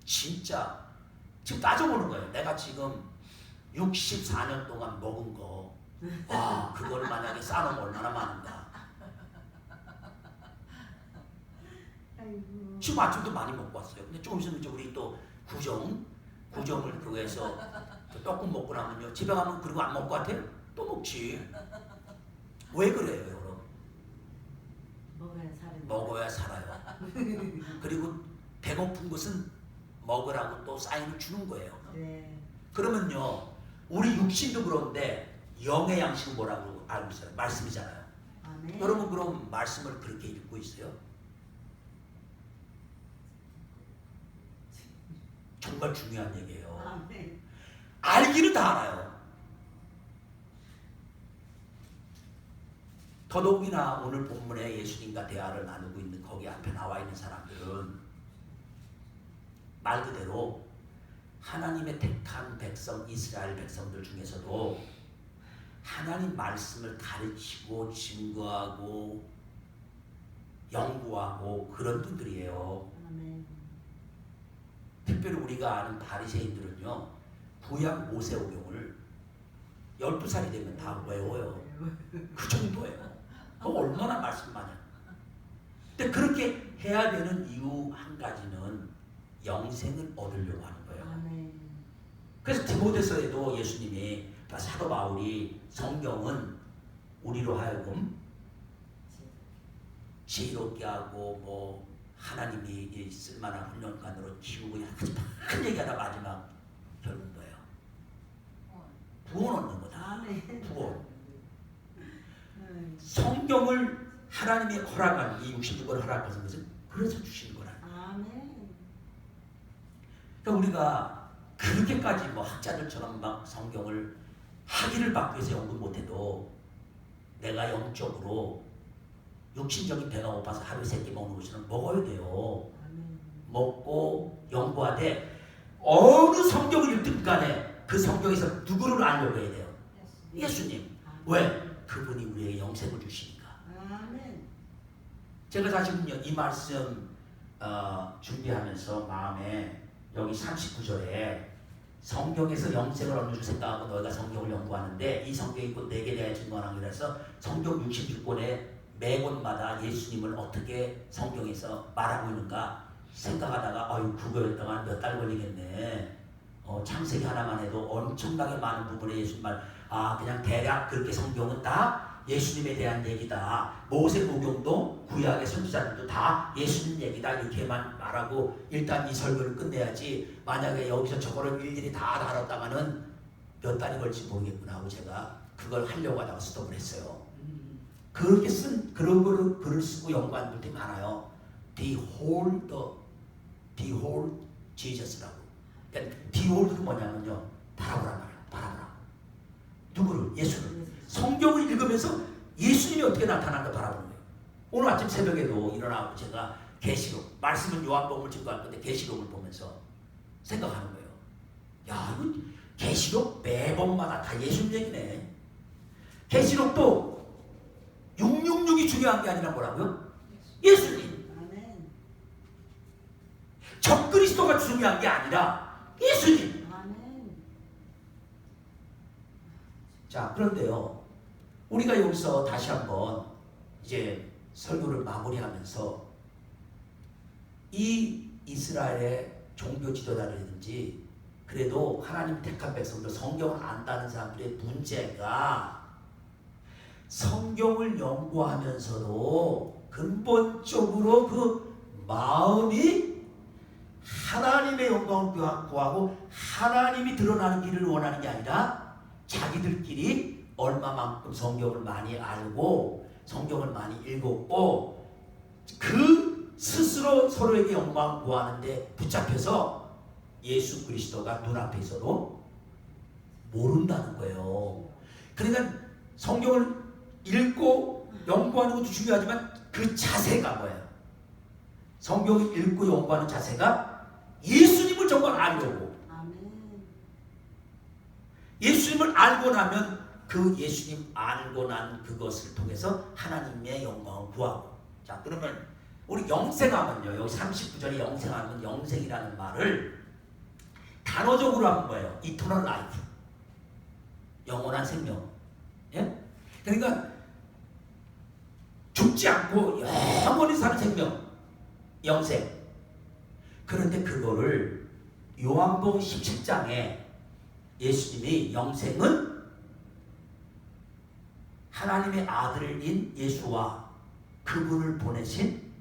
진짜 지금 따져보는 거예요. 내가 지금 64년 동안 먹은 거, 그걸 만약에 쌓아놓으면 얼마나 많은가. 지금 아침도 많이 먹고 왔어요. 근데 조금 있으면 이제 우리 또 구정을 그거에서 떡국 먹고 나면요, 집에 가면 그리고 안 먹을 것 같아요? 또 먹지. 왜 그래요, 여러분? 먹어야 살아요. 그리고 배고픈 것은 먹으라고 또 사인을 주는 거예요. 네. 그러면요, 우리 육신도 그런데 영의 양식은 뭐라고 알고 있어요? 말씀이잖아요. 아멘. 여러분, 그럼 말씀을 그렇게 읽고 있어요? 정말 중요한 얘기예요. 아멘. 알기는 다 알아요. 더더욱이나 오늘 본문에 예수님과 대화를 나누고 있는 거기 앞에 나와 있는 사람들은 말 그대로 하나님의 택한 백성, 이스라엘 백성들 중에서도 하나님 말씀을 가르치고 증거하고 연구하고 그런 분들이에요. 아멘. 특별히 우리가 아는 바리새인들은요, 구약 모세오경을 12살이 되면 다 외워요. 그 정도예요. 그 얼마나 말씀 많아요. 근데 그렇게 해야 되는 이유 한 가지는 영생을 얻으려고 하는 거예요. 아멘. 그래서 디모데서에도 예수님이, 사도 바울이 성경은 우리로 하여금 지혜롭게 하고 뭐 하나님이 쓸만한 훈련관으로 키우고 한 얘기하다 마지막 결론 뭐예요? 구원 얻는 거다. 아멘. 구원. 네. 성경을 하나님이 허락한 이 66을 허락하신 것은 그래서 주신 거라. 아멘. 그러니까 우리가 그렇게까지 뭐 학자들처럼 막 성경을 학위를 받기 위해서 연구 못해도 내가 영적으로 육신적인 배가 고파서 하루에 3끼 먹는 것처럼 먹어야 돼요. 아멘. 먹고 연구하되 어느 성경을 읽든 간에 그 성경에서 누구를 알려고 해야 돼요? 예수님. 왜? 그분이 우리에게 영생을 주시니까. 아멘. 제가 사실은요 이 말씀 준비하면서 마음에 여기 39절에 성경에서 영생을 얻는 줄 생각하고 너희가 성경을 연구하는데 이 성경이 곧 내게 대하여 증거하기라서 성경 66권에 매 권마다 예수님을 어떻게 성경에서 말하고 있는가 생각하다가 그거였다가 몇 달 걸리겠네. 창세기 하나만 해도 엄청나게 많은 부분에 예수님 말 그냥 대략 그렇게 성경은 다 예수님에 대한 얘기다. 모세오경도 구약의 선지자들도 다 예수님 얘기다. 이렇게만 말하고 일단 이 설교를 끝내야지. 만약에 여기서 저거를 일일이 다 다뤘다가는 몇 달이 걸릴지 모르겠구나 하고 제가 그걸 하려고 하다가 스톱을 했어요. 그렇게 쓴 그런 거를 글을 쓰고 연구한 분들이 많아요. Behold Jesus라고. 그러니까 Behold는 뭐냐면요, 바라보란 말이에요. 바라보라. 누구를? 예수를. 성경을 읽으면서 예수님이 어떻게 나타나는가 바라보는 거예요. 오늘 아침 새벽에도 일어나고 제가 계시록, 말씀은 요한복음을 증거할 건데 계시록을 보면서 생각하는 거예요. 야, 이거 계시록 매번마다 다 예수님 얘기네. 계시록도 666이 중요한 게 아니라 뭐라고요? 예수님. 아멘. 적그리스도가 중요한 게 아니라 예수님. 아멘. 자, 그런데요, 우리가 여기서 다시 한번 이제 설교를 마무리하면서 이 이스라엘의 종교 지도자라든지 그래도 하나님 택한 백성들, 성경을 안다는 사람들의 문제가 성경을 연구하면서도 근본적으로 그 마음이 하나님의 영광을 구하고 하나님이 드러나는 길을 원하는 게 아니라 자기들끼리 얼마만큼 성경을 많이 알고 성경을 많이 읽었고 그 스스로 서로에게 영광을 구하는데 붙잡혀서 예수 그리스도가 눈앞에 있어도 모른다는 거예요. 그러니까 성경을 읽고 연구하는 것도 중요하지만 그 자세가 뭐예요? 성경을 읽고 연구하는 자세가 예수님을 정말 알려고. 아멘. 예수님을 알고 나면 그 예수님 알고 난 그것을 통해서 하나님의 영광을 구하고. 자, 그러면 우리 영생하면요, 여기 39절에 영생하면 영생이라는 말을 단어적으로 하면 뭐예요? Eternal life, 영원한 생명. 예? 그러니까 죽지 않고 영원히 사는 생명, 영생. 그런데 그거를 요한복음 17장에 예수님이 영생은 하나님의 아들인 예수와 그분을 보내신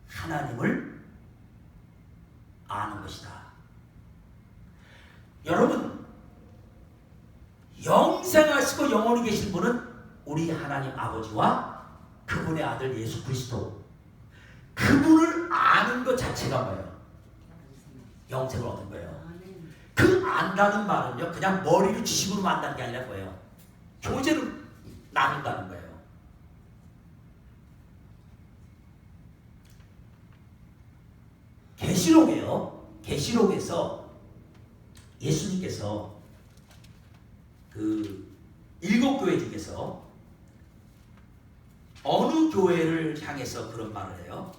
하나님을 아는 것이다. 여러분, 영생하시고 영원히 계신 분은 우리 하나님 아버지와 그분의 아들 예수 그리스도, 그분을 아는 것 자체가 뭐예요? 영생을 얻은 거예요. 아멘. 그 안다는 말은요, 그냥 머리를 지식으로 안다는 게 아니라 뭐예요? 교제를 나눈다는 거예요. 계시록이에요. 계시록에서 예수님께서 그 7교회 중에서 어느 교회를 향해서 그런 말을 해요?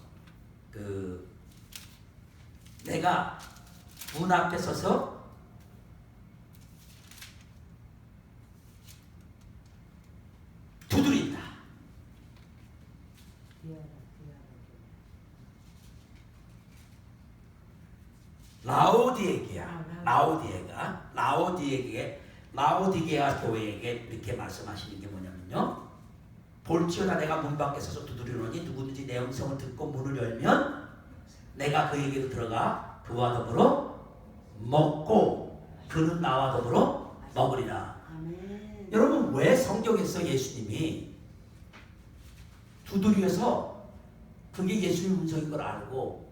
내가 문 앞에 서서 두드린다. 라오디게아 교회에게 이렇게 말씀하시는 게 뭐냐면요. 볼지어다 내가 문 밖에 서서 두드리노니 누구든지 내 음성을 듣고 문을 열면 내가 그에게로 들어가 그와 더불어 먹고 그는 나와 더불어 먹으리라. 아멘. 여러분 왜 성경에서 예수님이 두드려서 그게 예수님 음성인 걸 알고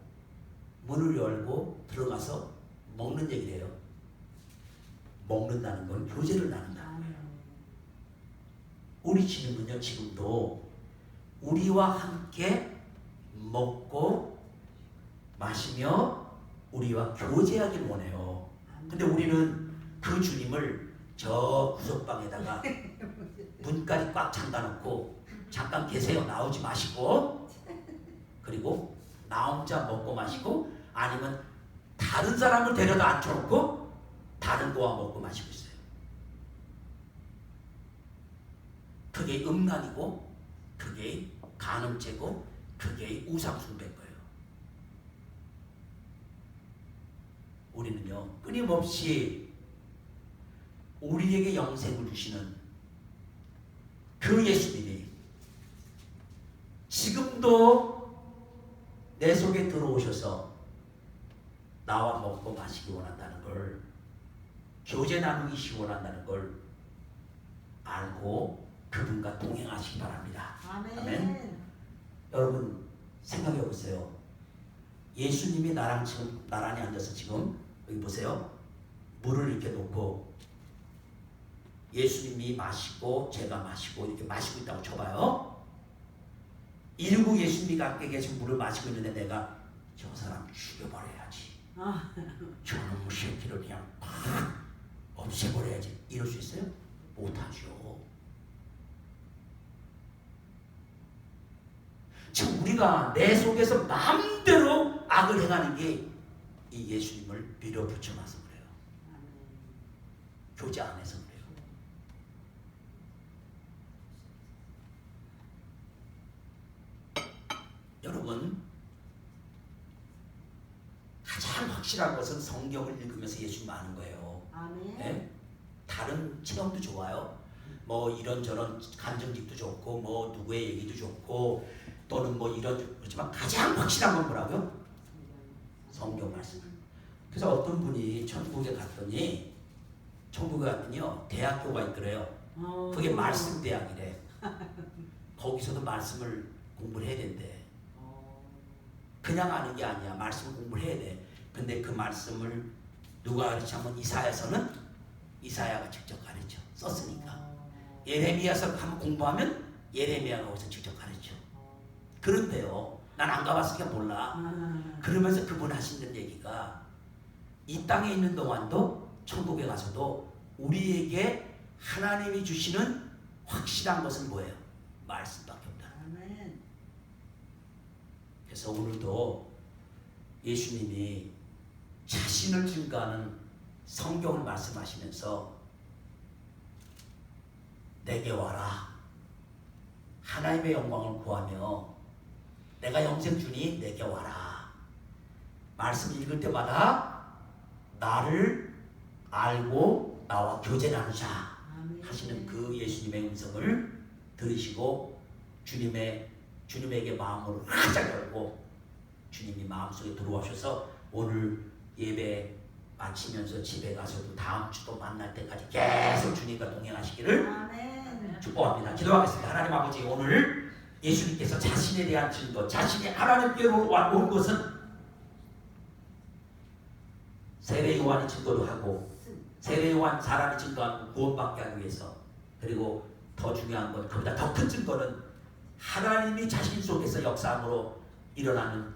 문을 열고 들어가서 먹는 얘기를 해요. 먹는다는 건 교제를 나눈다. 우리 주님은요 지금도 우리와 함께 먹고 마시며 우리와 교제하길 원해요. 근데 우리는 그 주님을 저 구석방에다가 문까지 꽉 잠가놓고 잠깐 계세요. 나오지 마시고 그리고 나 혼자 먹고 마시고 아니면 다른 사람을 데려다 앉혀놓고 다른 거와 먹고 마시고 있어요. 그게 음란이고 그게 간음죄고 그게 우상숭배인 거예요. 우리는요 끊임없이 우리에게 영생을 주시는 그 예수님이 지금도 내 속에 들어오셔서 나와 먹고 마시기 원한다는 걸, 교제 나누기 원한다는 걸 알고 그분과 동행하시기 바랍니다. 아멘. 여러분 생각해 보세요. 예수님이 나랑 지금 나란히 앉아서 지금 여기 보세요. 물을 이렇게 놓고 예수님이 마시고 제가 마시고 이렇게 마시고 있다고 쳐봐요. 이러고 예수님이 갖게 계신 물을 마시고 있는데 내가 저 사람 죽여버려야지. 저놈의 새끼를 그냥 팍 없애버려야지. 이럴 수 있어요? 못하죠. 지금 우리가 내 속에서 마음대로 악을 행하는 게 이 예수님을 밀어붙여놔서 그래요. 교제 안 해서 그래요. 여러분 가장 확실한 것은 성경을 읽으면서 예수님 아는 거예요. 아멘. 네? 다른 체험도 좋아요. 뭐 이런저런 간증집도 좋고 뭐 누구의 얘기도 좋고 또는 뭐 이런 그렇지만 가장 확실한 건 뭐라고요? 성경 말씀. 그래서 어떤 분이 천국에 갔더니요 대학교가 있더래요. 그게 말씀 대학이래. 거기서도 말씀을 공부를 해야 된대. 그냥 아는 게 아니야. 말씀 공부를 해야 돼. 근데 그 말씀을 누가 가르치면 이사야서는 이사야가 직접 가르쳐 썼으니까. 예레미야서 한번 공부하면 예레미야가 거기서 직접 가르쳐. 그런데요. 난 안 가봤으니까 몰라. 그러면서 그분 하시는 얘기가 이 땅에 있는 동안도 천국에 가서도 우리에게 하나님이 주시는 확실한 것은 뭐예요? 말씀밖에 없다. 그래서 오늘도 예수님이 자신을 증거하는 성경을 말씀하시면서 내게 와라. 하나님의 영광을 구하며 내가 영생 주니 내게 와라. 말씀 읽을 때마다 나를 알고 나와 교제 나누자 하시는 그 예수님의 음성을 들으시고 주님에게 마음을 활짝 열고 주님이 마음속에 들어오셔서 오늘 예배 마치면서 집에 가서도 다음 주도 만날 때까지 계속 주님과 동행하시기를 축복합니다. 기도하겠습니다. 하나님 아버지, 오늘 예수님께서 자신에 대한 증거, 자신이 하나님께로 온 것은 세례 요한이 증거도 하고 세례 요한 사람이 증거하는 구원받게 하기 위해서, 그리고 더 중요한 건 그보다 더 큰 증거는 하나님이 자신 속에서 역사함으로 일어나는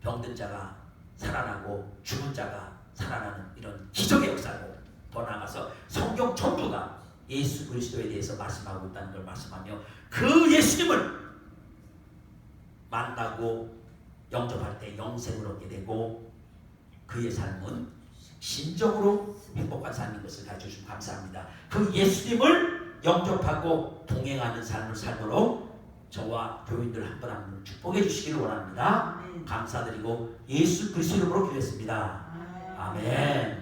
병든 자가 살아나고 죽은 자가 살아나는 이런 기적의 역사고, 더 나아가서 성경 전부가 예수 그리스도에 대해서 말씀하고 있다는 걸 말씀하며, 그 예수님을 만나고 영접할 때 영생을 얻게 되고, 그의 삶은 진정으로 행복한 삶인 것을 가르쳐 주시면 감사합니다. 그 예수님을 영접하고 동행하는 삶을 살도록 저와 교인들 한 분 한 분 축복해 주시기를 원합니다. 아멘. 감사드리고 예수 그리스도 이름으로 기도했습니다. 아멘.